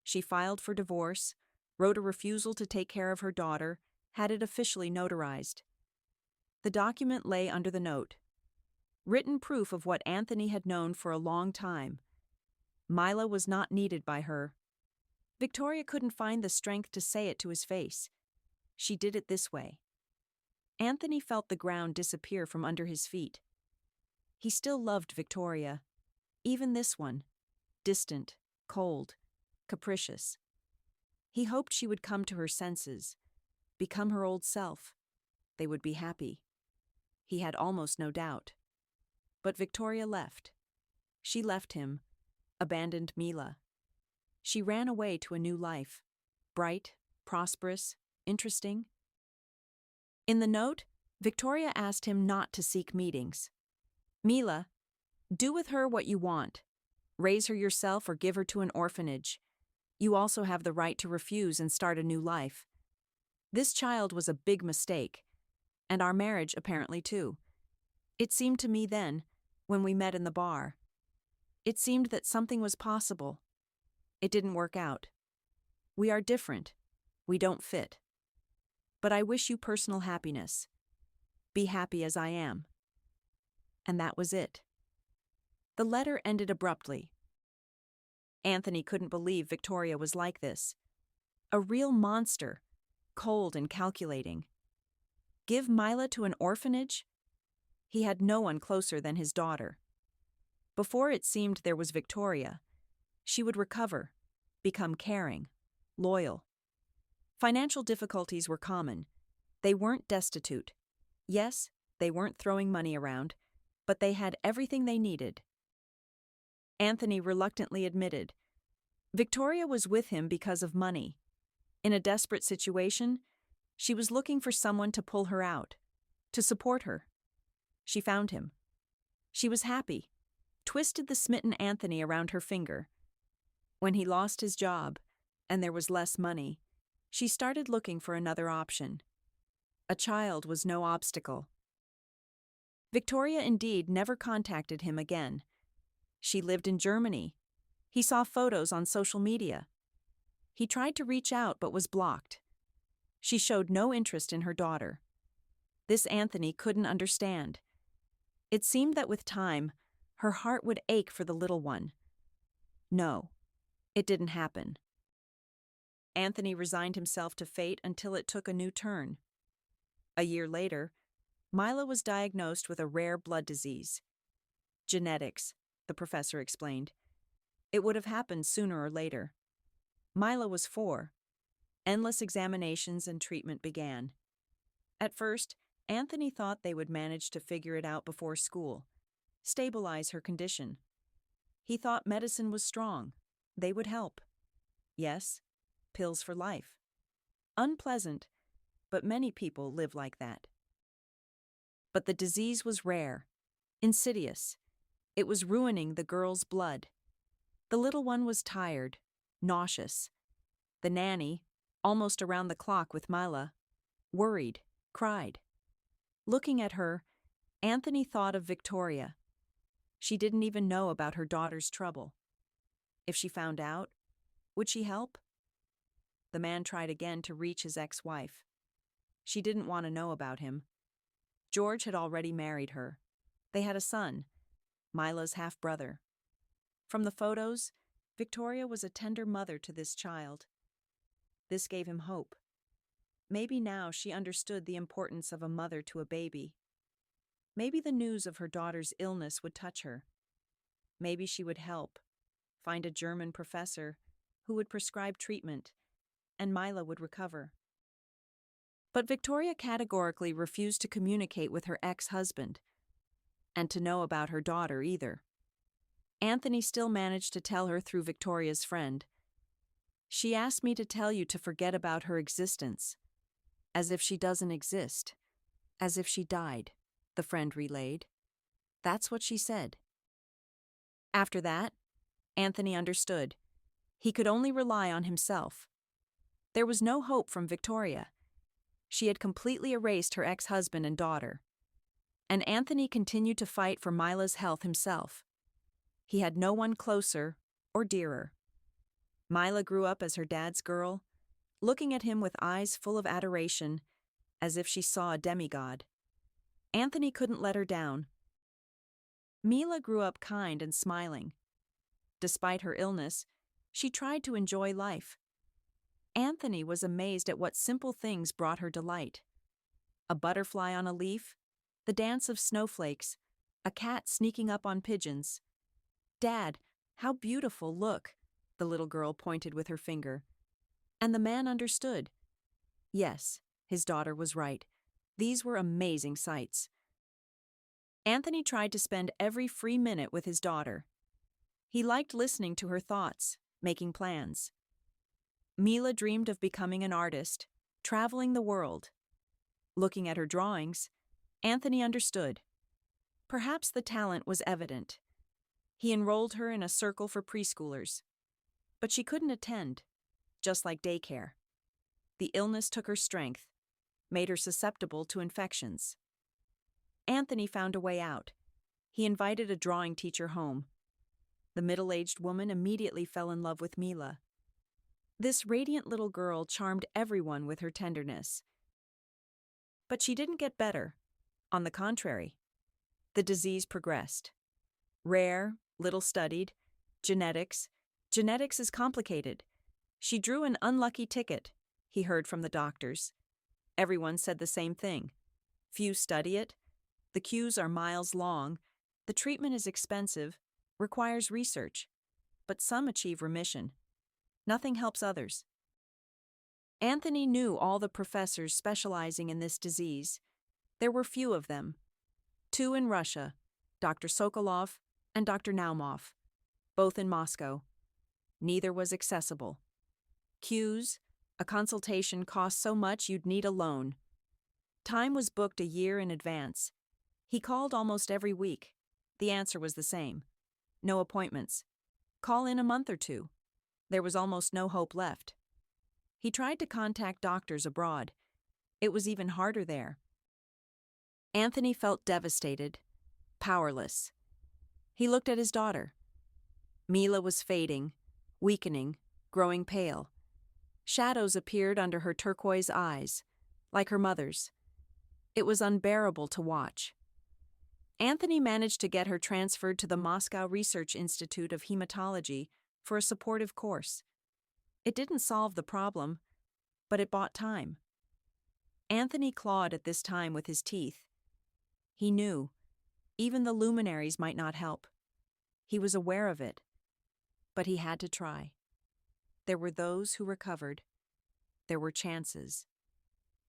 She filed for divorce, wrote a refusal to take care of her daughter, had it officially notarized. The document lay under the note. Written proof of what Anthony had known for a long time. Mila was not needed by her. Victoria couldn't find the strength to say it to his face. She did it this way. Anthony felt the ground disappear from under his feet. He still loved Victoria, even this one, distant, cold, capricious. He hoped she would come to her senses, become her old self. They would be happy. He had almost no doubt. But Victoria left. She left him, abandoned Mila. She ran away to a new life. Bright, prosperous, interesting. In the note, Victoria asked him not to seek meetings. Mila, do with her what you want. Raise her yourself or give her to an orphanage. You also have the right to refuse and start a new life. This child was a big mistake, and our marriage apparently too. It seemed to me then, when we met in the bar. It seemed that something was possible. It didn't work out. We are different. We don't fit. But I wish you personal happiness. Be happy as I am. And that was it. The letter ended abruptly. Anthony couldn't believe Victoria was like this. A real monster, cold and calculating. Give Mila to an orphanage? He had no one closer than his daughter. Before it seemed there was Victoria. She would recover, become caring, loyal. Financial difficulties were common. They weren't destitute. Yes, they weren't throwing money around, but they had everything they needed. Anthony reluctantly admitted. Victoria was with him because of money. In a desperate situation, she was looking for someone to pull her out, to support her. She found him. She was happy, twisted the smitten Anthony around her finger. When he lost his job, and there was less money, she started looking for another option. A child was no obstacle. Victoria indeed never contacted him again. She lived in Germany. He saw photos on social media. He tried to reach out but was blocked. She showed no interest in her daughter. This Anthony couldn't understand. It seemed that with time, her heart would ache for the little one. No, it didn't happen. Anthony resigned himself to fate until it took a new turn. A year later, Mila was diagnosed with a rare blood disease. Genetics, the professor explained. It would have happened sooner or later. Mila was 4. Endless examinations and treatment began. At first, Anthony thought they would manage to figure it out before school, stabilize her condition. He thought medicine was strong. They would help. Yes, pills for life. Unpleasant, but many people live like that. But the disease was rare, insidious. It was ruining the girl's blood. The little one was tired, nauseous. The nanny, almost around the clock with Mila, worried, cried. Looking at her, Anthony thought of Victoria. She didn't even know about her daughter's trouble. If she found out, would she help? The man tried again to reach his ex-wife. She didn't want to know about him. George had already married her. They had a son, Mila's half-brother. From the photos, Victoria was a tender mother to this child. This gave him hope. Maybe now she understood the importance of a mother to a baby. Maybe the news of her daughter's illness would touch her. Maybe she would help, find a German professor who would prescribe treatment, and Mila would recover. But Victoria categorically refused to communicate with her ex-husband, and to know about her daughter either. Anthony still managed to tell her through Victoria's friend. She asked me to tell you to forget about her existence. As if she doesn't exist. As if she died, the friend relayed. That's what she said. After that, Anthony understood. He could only rely on himself. There was no hope from Victoria. She had completely erased her ex-husband and daughter. And Anthony continued to fight for Mila's health himself. He had no one closer or dearer. Mila grew up as her dad's girl, looking at him with eyes full of adoration, as if she saw a demigod. Anthony couldn't let her down. Mila grew up kind and smiling. Despite her illness, she tried to enjoy life. Anthony was amazed at what simple things brought her delight. A butterfly on a leaf, the dance of snowflakes, a cat sneaking up on pigeons. Dad, how beautiful, look, the little girl pointed with her finger. And the man understood. Yes, his daughter was right. These were amazing sights. Anthony tried to spend every free minute with his daughter. He liked listening to her thoughts, making plans. Mila dreamed of becoming an artist, traveling the world. Looking at her drawings, Anthony understood. Perhaps the talent was evident. He enrolled her in a circle for preschoolers. But she couldn't attend, just like daycare. The illness took her strength, made her susceptible to infections. Anthony found a way out. He invited a drawing teacher home. The middle-aged woman immediately fell in love with Mila. This radiant little girl charmed everyone with her tenderness. But she didn't get better. On the contrary, the disease progressed. Rare, little studied, genetics. Genetics is complicated. She drew an unlucky ticket, he heard from the doctors. Everyone said the same thing. Few study it. The queues are miles long. The treatment is expensive, requires research. But some achieve remission. Nothing helps others. Anthony knew all the professors specializing in this disease. There were few of them. 2 in Russia, Dr. Sokolov and Dr. Naumov, both in Moscow. Neither was accessible. Queues, a consultation cost so much you'd need a loan. Time was booked a year in advance. He called almost every week. The answer was the same. No appointments. Call in a month or two. There was almost no hope left. He tried to contact doctors abroad. It was even harder there. Anthony felt devastated, powerless. He looked at his daughter. Mila was fading, weakening, growing pale. Shadows appeared under her turquoise eyes, like her mother's. It was unbearable to watch. Anthony managed to get her transferred to the Moscow Research Institute of Hematology for a supportive course. It didn't solve the problem, but it bought time. Anthony clawed at this time with his teeth. He knew, even the luminaries might not help. He was aware of it, but he had to try. There were those who recovered. There were chances,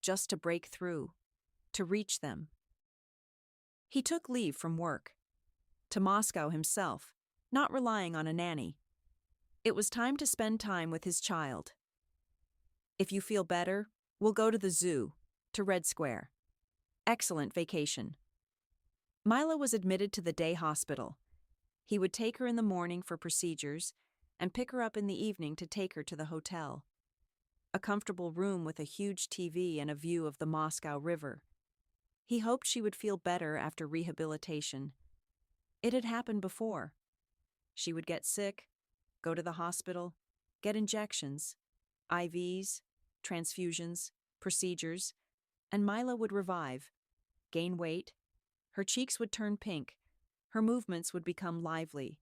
just to break through, to reach them. He took leave from work, to Moscow himself, not relying on a nanny. It was time to spend time with his child. If you feel better, we'll go to the zoo, to Red Square. Excellent vacation. Mila was admitted to the day hospital. He would take her in the morning for procedures and pick her up in the evening to take her to the hotel. A comfortable room with a huge TV and a view of the Moscow River. He hoped she would feel better after rehabilitation. It had happened before. She would get sick, go to the hospital, get injections, IVs, transfusions, procedures, and Mila would revive, gain weight, her cheeks would turn pink, her movements would become lively.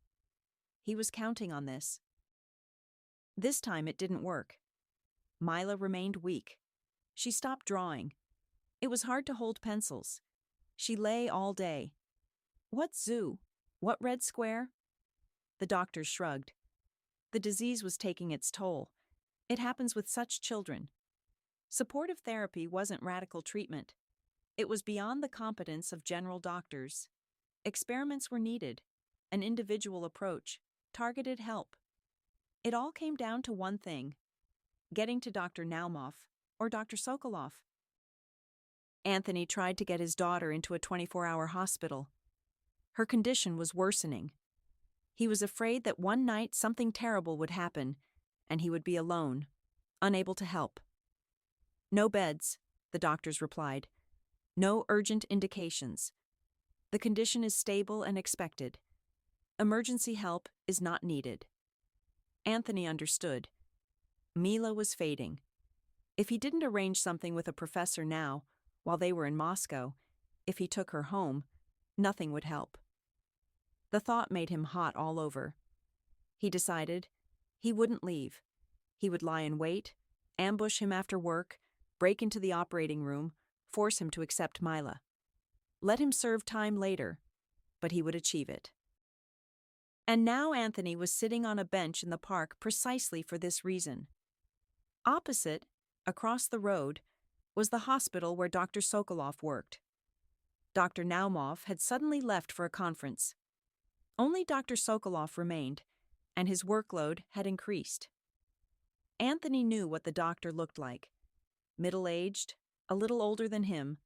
He was counting on this. This time it didn't work. Mila remained weak. She stopped drawing. It was hard to hold pencils. She lay all day. What zoo? What Red Square? The doctors shrugged. The disease was taking its toll. It happens with such children. Supportive therapy wasn't radical treatment. It was beyond the competence of general doctors. Experiments were needed, an individual approach, targeted help. It all came down to one thing: getting to Dr. Naumov or Dr. Sokolov. Anthony tried to get his daughter into a 24-hour hospital. Her condition was worsening. He was afraid that one night something terrible would happen, and he would be alone, unable to help. No beds, the doctors replied. No urgent indications. The condition is stable and expected. Emergency help is not needed. Anthony understood. Mila was fading. If he didn't arrange something with a professor now, while they were in Moscow, if he took her home, nothing would help. The thought made him hot all over. He decided he wouldn't leave. He would lie in wait, ambush him after work, break into the operating room, force him to accept Mila. Let him serve time later, but he would achieve it. And now Anthony was sitting on a bench in the park precisely for this reason. Opposite, across the road, was the hospital where Dr. Sokolov worked. Dr. Naumov had suddenly left for a conference. Only Dr. Sokolov remained, and his workload had increased. Anthony knew what the doctor looked like: middle-aged, a little older than him,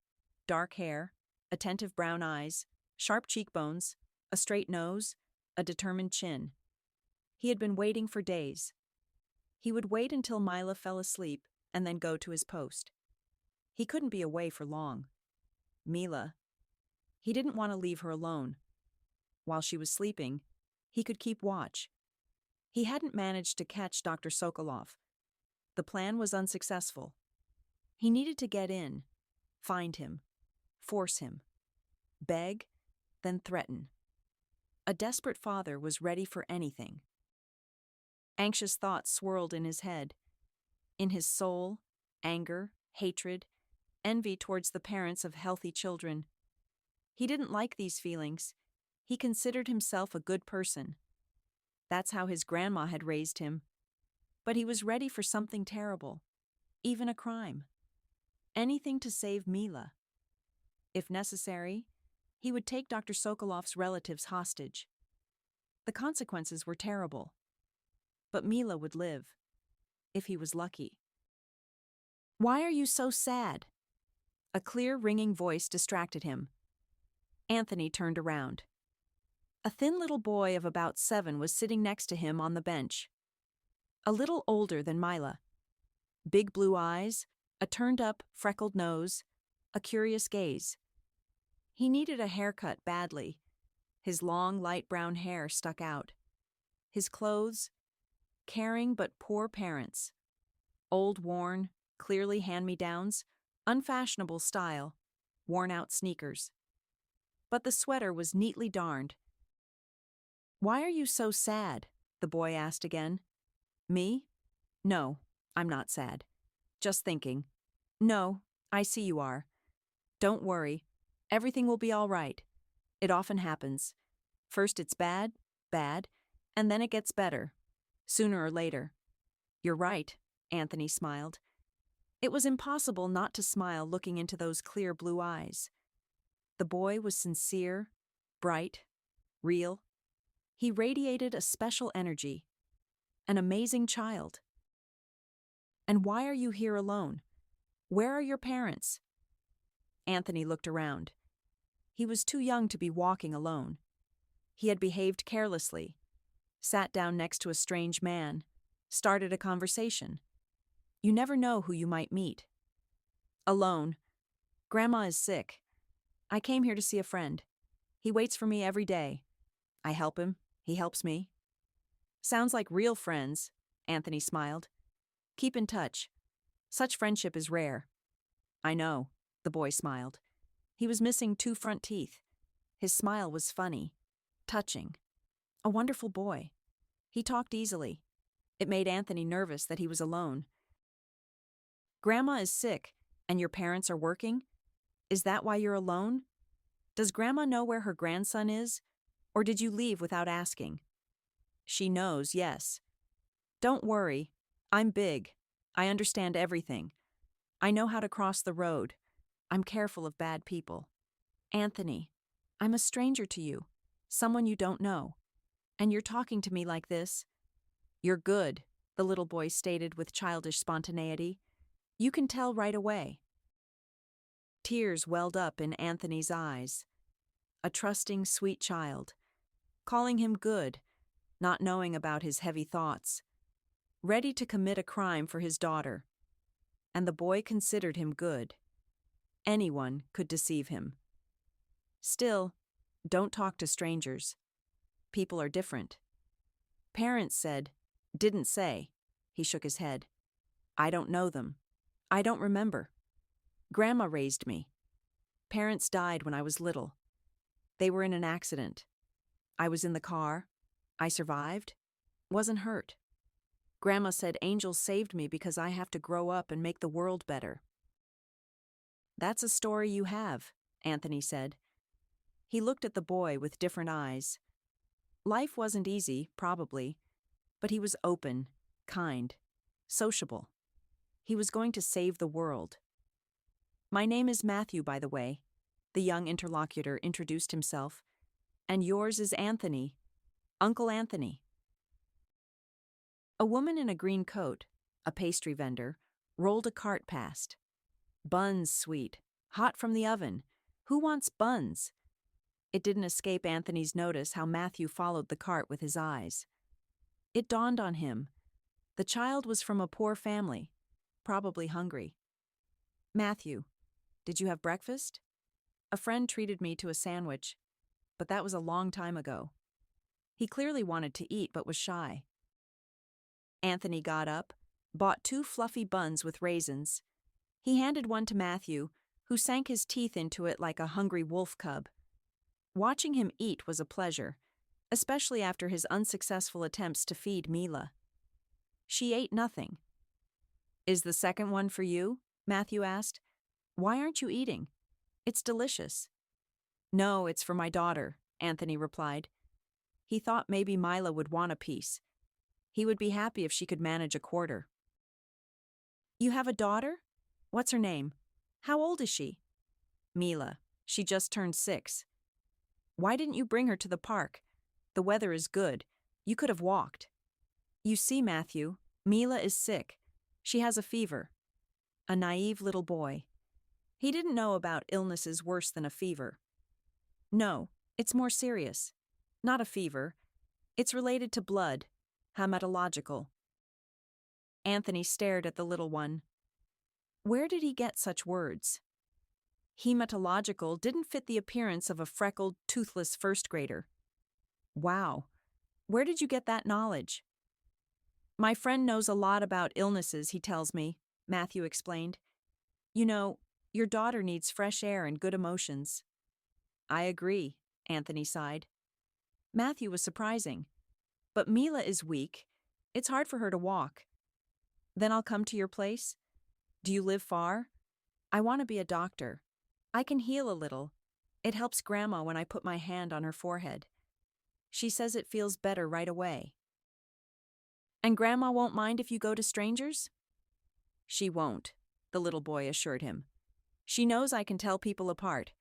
dark hair, attentive brown eyes, sharp cheekbones, a straight nose, a determined chin. He had been waiting for days. He would wait until Mila fell asleep and then go to his post. He couldn't be away for long. Mila. He didn't want to leave her alone. While she was sleeping, he could keep watch. He hadn't managed to catch Dr. Sokolov. The plan was unsuccessful. He needed to get in, find him, force him, beg, then threaten. A desperate father was ready for anything. Anxious thoughts swirled in his head. In his soul, anger, hatred, envy towards the parents of healthy children. He didn't like these feelings. He considered himself a good person. That's how his grandma had raised him. But he was ready for something terrible, even a crime. Anything to save Mila. If necessary, he would take Dr. Sokolov's relatives hostage. The consequences were terrible. But Mila would live, if he was lucky. "Why are you so sad?" A clear, ringing voice distracted him. Anthony turned around. A thin little boy of about 7 was sitting next to him on the bench. A little older than Mila. Big blue eyes, a turned-up, freckled nose, a curious gaze. He needed a haircut badly. His long, light brown hair stuck out. His clothes, caring but poor parents. Old, worn, clearly hand-me-downs, unfashionable style, worn-out sneakers. But the sweater was neatly darned. "Why are you so sad?" the boy asked again. "Me? No, I'm not sad. Just thinking. No, I see you are. Don't worry. Everything will be all right. It often happens. First it's bad, and then it gets better. Sooner or later." "You're right," Anthony smiled. It was impossible not to smile looking into those clear blue eyes. The boy was sincere, bright, real. He radiated a special energy. An amazing child. "And why are you here alone? Where are your parents?" Anthony looked around. He was too young to be walking alone. He had behaved carelessly, sat down next to a strange man, started a conversation. You never know who you might meet. "Alone. Grandma is sick. I came here to see a friend. He waits for me every day. I help him, he helps me." "Sounds like real friends," Anthony smiled. "Keep in touch. Such friendship is rare." "I know," the boy smiled. He was missing 2 front teeth. His smile was funny, touching. A wonderful boy. He talked easily. It made Anthony nervous that he was alone. "Grandma is sick, and your parents are working? Is that why you're alone? Does Grandma know where her grandson is? Or did you leave without asking?" "She knows, yes. Don't worry. I'm big. I understand everything. I know how to cross the road. I'm careful of bad people." "Anthony, I'm a stranger to you, someone you don't know. And you're talking to me like this." "You're good," the little boy stated with childish spontaneity. "You can tell right away." Tears welled up in Anthony's eyes. A trusting, sweet child. Calling him good, not knowing about his heavy thoughts. Ready to commit a crime for his daughter. And the boy considered him good. Anyone could deceive him. Still, don't talk to strangers. People are different. Parents said, didn't say. He shook his head. I don't know them. I don't remember. Grandma raised me. Parents died when I was little. They were in an accident. I was in the car. I survived. Wasn't hurt. Grandma said angels saved me because I have to grow up and make the world better. That's a story you have, Anthony said. He looked at the boy with different eyes. Life wasn't easy, probably, but he was open, kind, sociable. He was going to save the world. My name is Matthew, by the way, the young interlocutor introduced himself. And yours is Anthony, Uncle Anthony. A woman in a green coat, a pastry vendor, rolled a cart past. Buns, sweet. Hot from the oven. Who wants buns? It didn't escape Anthony's notice how Matthew followed the cart with his eyes. It dawned on him. The child was from a poor family, probably hungry. Matthew, did you have breakfast? A friend treated me to a sandwich, but that was a long time ago. He clearly wanted to eat but was shy. Anthony got up, bought 2 fluffy buns with raisins. He handed one to Matthew, who sank his teeth into it like a hungry wolf cub. Watching him eat was a pleasure, especially after his unsuccessful attempts to feed Mila. She ate nothing. Is the second one for you? Matthew asked. Why aren't you eating? It's delicious. No, it's for my daughter, Anthony replied. He thought maybe Mila would want a piece. He would be happy if she could manage a quarter. You have a daughter? What's her name? How old is she? Mila. She just turned 6. Why didn't you bring her to the park? The weather is good. You could have walked. You see, Matthew, Mila is sick. She has a fever. A naive little boy. He didn't know about illnesses worse than a fever. No, it's more serious. Not a fever. It's related to blood. Hematological. Anthony stared at the little one. Where did he get such words? Hematological didn't fit the appearance of a freckled, toothless first grader. Wow. Where did you get that knowledge? My friend knows a lot about illnesses, he tells me, Matthew explained. You know, your daughter needs fresh air and good emotions. I agree, Anthony sighed. Matthew was surprising. But Mila is weak. It's hard for her to walk. Then I'll come to your place. Do you live far? I want to be a doctor. I can heal a little. It helps Grandma when I put my hand on her forehead. She says it feels better right away. And Grandma won't mind if you go to strangers? She won't, the little boy assured him. She knows I can tell people apart.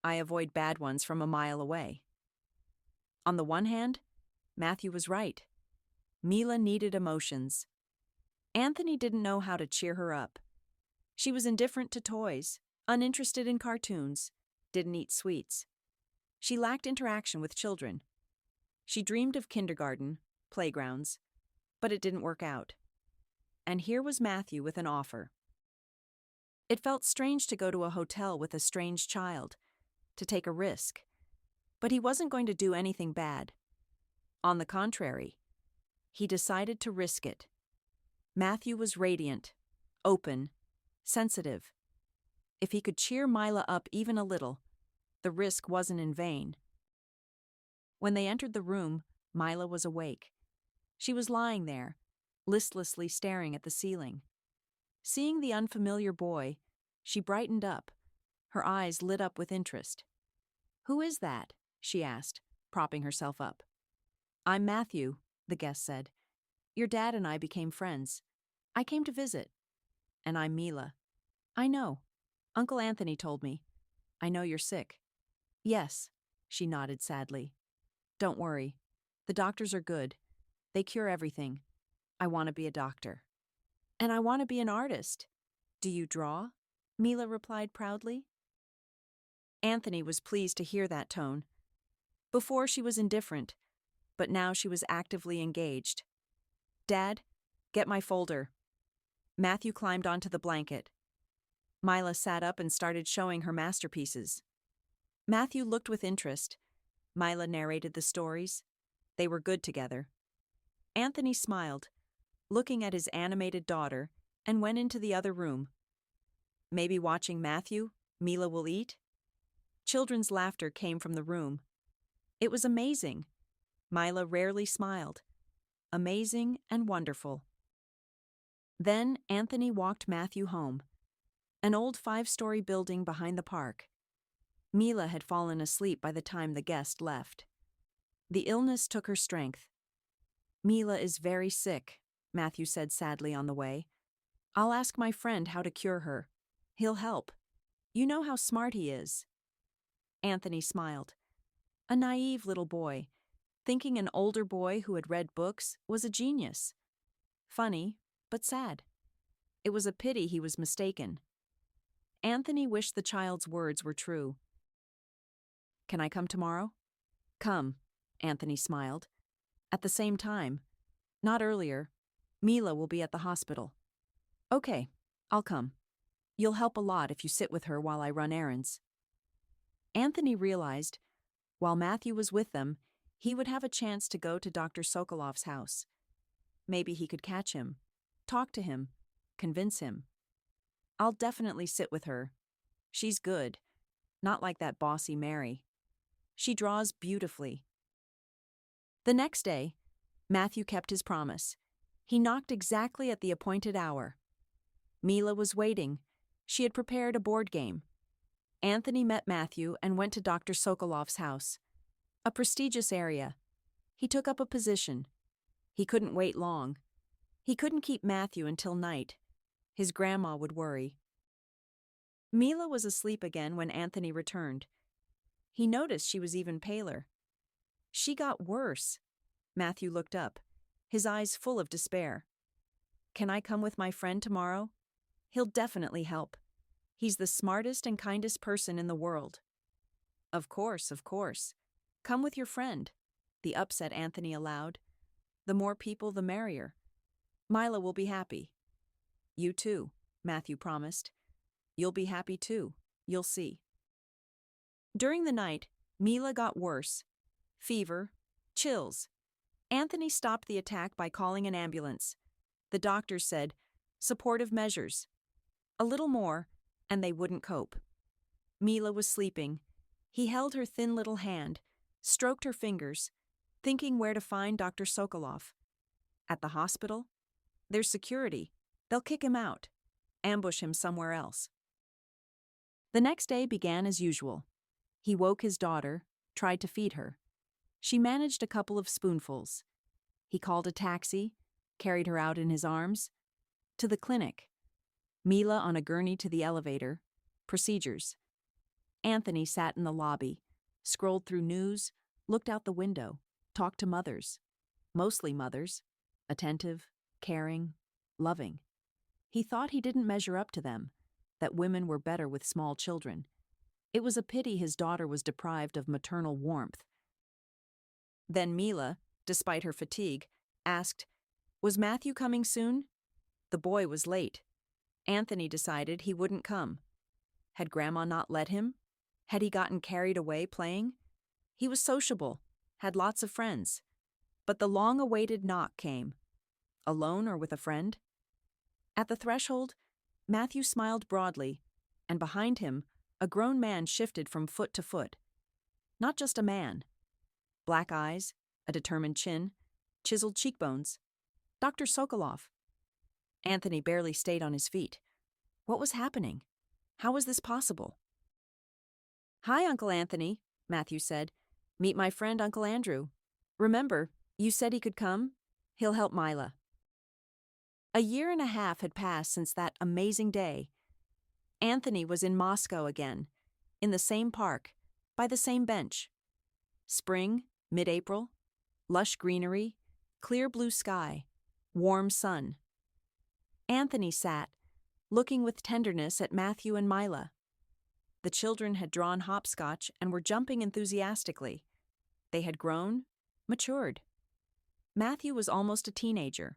I avoid bad ones from a mile away. On the one hand, Matthew was right. Mila needed emotions. Anthony didn't know how to cheer her up. She was indifferent to toys, uninterested in cartoons, didn't eat sweets. She lacked interaction with children. She dreamed of kindergarten, playgrounds, but it didn't work out. And here was Matthew with an offer. It felt strange to go to a hotel with a strange child, to take a risk. But he wasn't going to do anything bad. On the contrary, he decided to risk it. Matthew was radiant, open, sensitive. If he could cheer Mila up even a little, the risk wasn't in vain. When they entered the room, Mila was awake. She was lying there, listlessly staring at the ceiling. Seeing the unfamiliar boy, she brightened up. Her eyes lit up with interest. Who is that? She asked, propping herself up. I'm Matthew, the guest said. Your dad and I became friends. I came to visit. And I'm Mila. I know. Uncle Anthony told me. I know you're sick. Yes, she nodded sadly. Don't worry. The doctors are good. They cure everything. I want to be a doctor. And I want to be an artist. Do you draw? Mila replied proudly. Anthony was pleased to hear that tone. Before she was indifferent, but now she was actively engaged. Dad, get my folder. Matthew climbed onto the blanket. Mila sat up and started showing her masterpieces. Matthew looked with interest. Mila narrated the stories. They were good together. Anthony smiled, looking at his animated daughter, and went into the other room. Maybe watching Matthew, Mila will eat? Children's laughter came from the room. It was amazing. Mila rarely smiled. Amazing and wonderful. Then Anthony walked Matthew home. An old 5-story building behind the park. Mila had fallen asleep by the time the guest left. The illness took her strength. Mila is very sick, Matthew said sadly on the way. I'll ask my friend how to cure her. He'll help. You know how smart he is. Anthony smiled. A naive little boy, thinking an older boy who had read books was a genius. Funny, but sad. It was a pity he was mistaken. Anthony wished the child's words were true. "Can I come tomorrow?" "Come," Anthony smiled. "At the same time. Not earlier. Mila will be at the hospital." "Okay, I'll come. You'll help a lot if you sit with her while I run errands." Anthony realized, while Matthew was with them, he would have a chance to go to Dr. Sokolov's house. Maybe he could catch him, talk to him, convince him. "I'll definitely sit with her. She's good, not like that bossy Mary. She draws beautifully." The next day, Matthew kept his promise. He knocked exactly at the appointed hour. Mila was waiting. She had prepared a board game. Anthony met Matthew and went to Dr. Sokolov's house. A prestigious area. He took up a position. He couldn't wait long. He couldn't keep Matthew until night. His grandma would worry. Mila was asleep again when Anthony returned. He noticed she was even paler. She got worse. Matthew looked up, his eyes full of despair. "Can I come with my friend tomorrow? He'll definitely help. He's the smartest and kindest person in the world." Of course, of course. Come with your friend," the upset Anthony allowed. "The more people, the merrier. Mila will be happy." "You too," Matthew promised. "You'll be happy too. You'll see." During the night, Mila got worse. Fever, chills. Anthony stopped the attack by calling an ambulance. The doctors said, "Supportive measures." A little more, and they wouldn't cope. Mila was sleeping. He held her thin little hand, stroked her fingers, thinking where to find Dr. Sokolov. At the hospital? There's security. They'll kick him out, ambush him somewhere else. The next day began as usual. He woke his daughter, tried to feed her. She managed a couple of spoonfuls. He called a taxi, carried her out in his arms. To the clinic. Mila on a gurney to the elevator. Procedures. Anthony sat in the lobby, scrolled through news, looked out the window, talked to mothers. Mostly mothers. Attentive, caring, loving. He thought he didn't measure up to them, that women were better with small children. It was a pity his daughter was deprived of maternal warmth. Then Mila, despite her fatigue, asked, "Was Matthew coming soon?" The boy was late. Anthony decided he wouldn't come. Had Grandma not let him? Had he gotten carried away playing? He was sociable, had lots of friends. But the long-awaited knock came. Alone or with a friend? At the threshold, Matthew smiled broadly, and behind him, a grown man shifted from foot to foot. Not just a man. Black eyes, a determined chin, chiseled cheekbones. Dr. Sokolov. Anthony barely stayed on his feet. What was happening? How was this possible? "Hi, Uncle Anthony," Matthew said. "Meet my friend Uncle Andrew. Remember, you said he could come? He'll help Mila." A year and a half had passed since that amazing day. Anthony was in Moscow again, in the same park, by the same bench. Spring, mid-April, lush greenery, clear blue sky, warm sun. Anthony sat, looking with tenderness at Matthew and Mila. The children had drawn hopscotch and were jumping enthusiastically. They had grown, matured. Matthew was almost a teenager.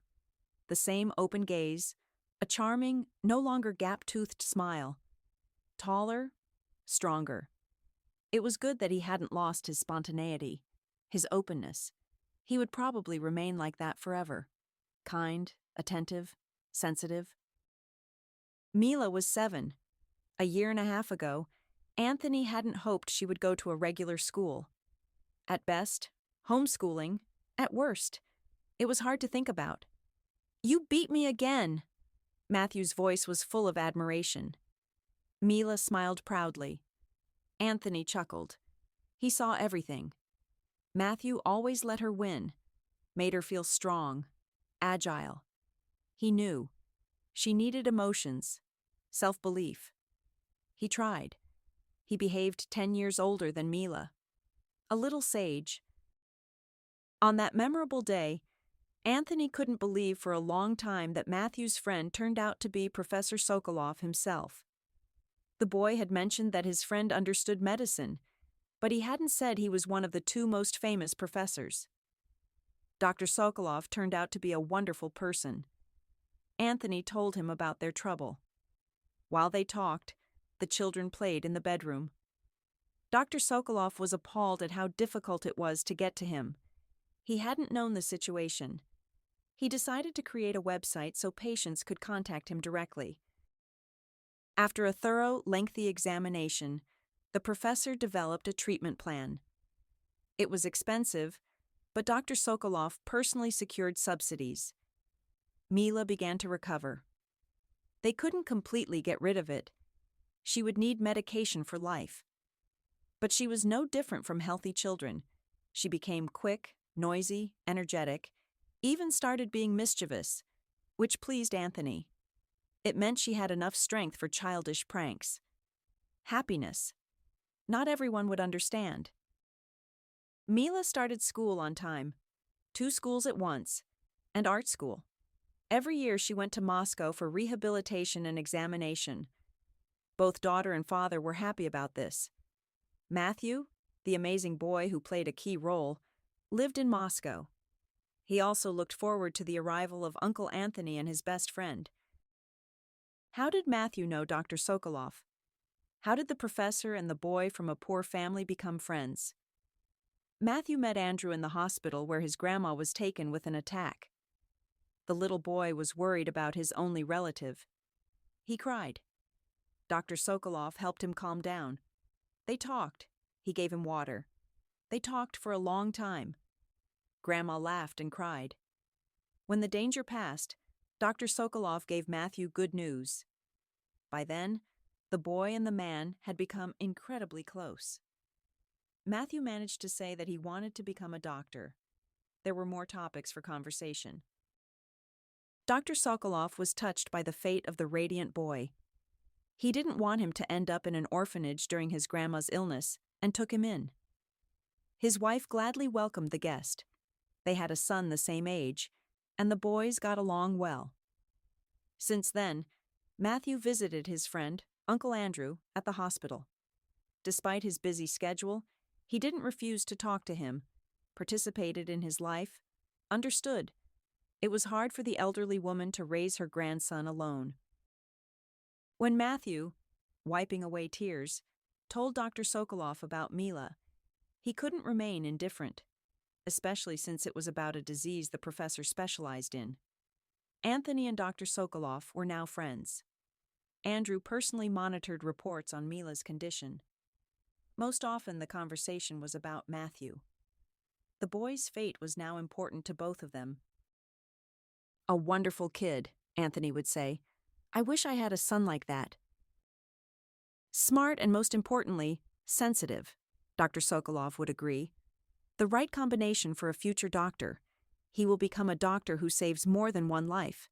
The same open gaze, a charming, no longer gap-toothed smile. Taller, stronger. It was good that he hadn't lost his spontaneity, his openness. He would probably remain like that forever. Kind, attentive, sensitive. Mila was 7. A year and a half ago, Anthony hadn't hoped she would go to a regular school. At best, homeschooling. At worst, it was hard to think about. "You beat me again!" Matthew's voice was full of admiration. Mila smiled proudly. Anthony chuckled. He saw everything. Matthew always let her win, made her feel strong, agile. He knew. She needed emotions, self-belief. He tried. He behaved 10 years older than Mila. A little sage. On that memorable day, Anthony couldn't believe for a long time that Matthew's friend turned out to be Professor Sokolov himself. The boy had mentioned that his friend understood medicine, but he hadn't said he was one of the two most famous professors. Dr. Sokolov turned out to be a wonderful person. Anthony told him about their trouble. While they talked, the children played in the bedroom. Dr. Sokolov was appalled at how difficult it was to get to him. He hadn't known the situation. He decided to create a website so patients could contact him directly. After a thorough, lengthy examination, the professor developed a treatment plan. It was expensive, but Dr. Sokolov personally secured subsidies. Mila began to recover. They couldn't completely get rid of it. She would need medication for life. But she was no different from healthy children. She became quick, noisy, energetic, even started being mischievous, which pleased Anthony. It meant she had enough strength for childish pranks. Happiness. Not everyone would understand. Mila started school on time, 2 schools at once, and art school. Every year she went to Moscow for rehabilitation and examination. Both daughter and father were happy about this. Matthew, the amazing boy who played a key role, lived in Moscow. He also looked forward to the arrival of Uncle Anthony and his best friend. How did Matthew know Dr. Sokolov? How did the professor and the boy from a poor family become friends? Matthew met Andrew in the hospital where his grandma was taken with an attack. The little boy was worried about his only relative. He cried. Dr. Sokolov helped him calm down. They talked. He gave him water. They talked for a long time. Grandma laughed and cried. When the danger passed, Dr. Sokolov gave Matthew good news. By then, the boy and the man had become incredibly close. Matthew managed to say that he wanted to become a doctor. There were more topics for conversation. Dr. Sokolov was touched by the fate of the radiant boy. He didn't want him to end up in an orphanage during his grandma's illness and took him in. His wife gladly welcomed the guest. They had a son the same age, and the boys got along well. Since then, Matthew visited his friend, Uncle Andrew, at the hospital. Despite his busy schedule, he didn't refuse to talk to him, participated in his life, understood. It was hard for the elderly woman to raise her grandson alone. When Matthew, wiping away tears, told Dr. Sokolov about Mila, he couldn't remain indifferent, especially since it was about a disease the professor specialized in. Anthony and Dr. Sokolov were now friends. Andrew personally monitored reports on Mila's condition. Most often the conversation was about Matthew. The boy's fate was now important to both of them. "A wonderful kid," Anthony would say. "I wish I had a son like that." "Smart and, most importantly, sensitive," Dr. Sokolov would agree. "The right combination for a future doctor. He will become a doctor who saves more than one life."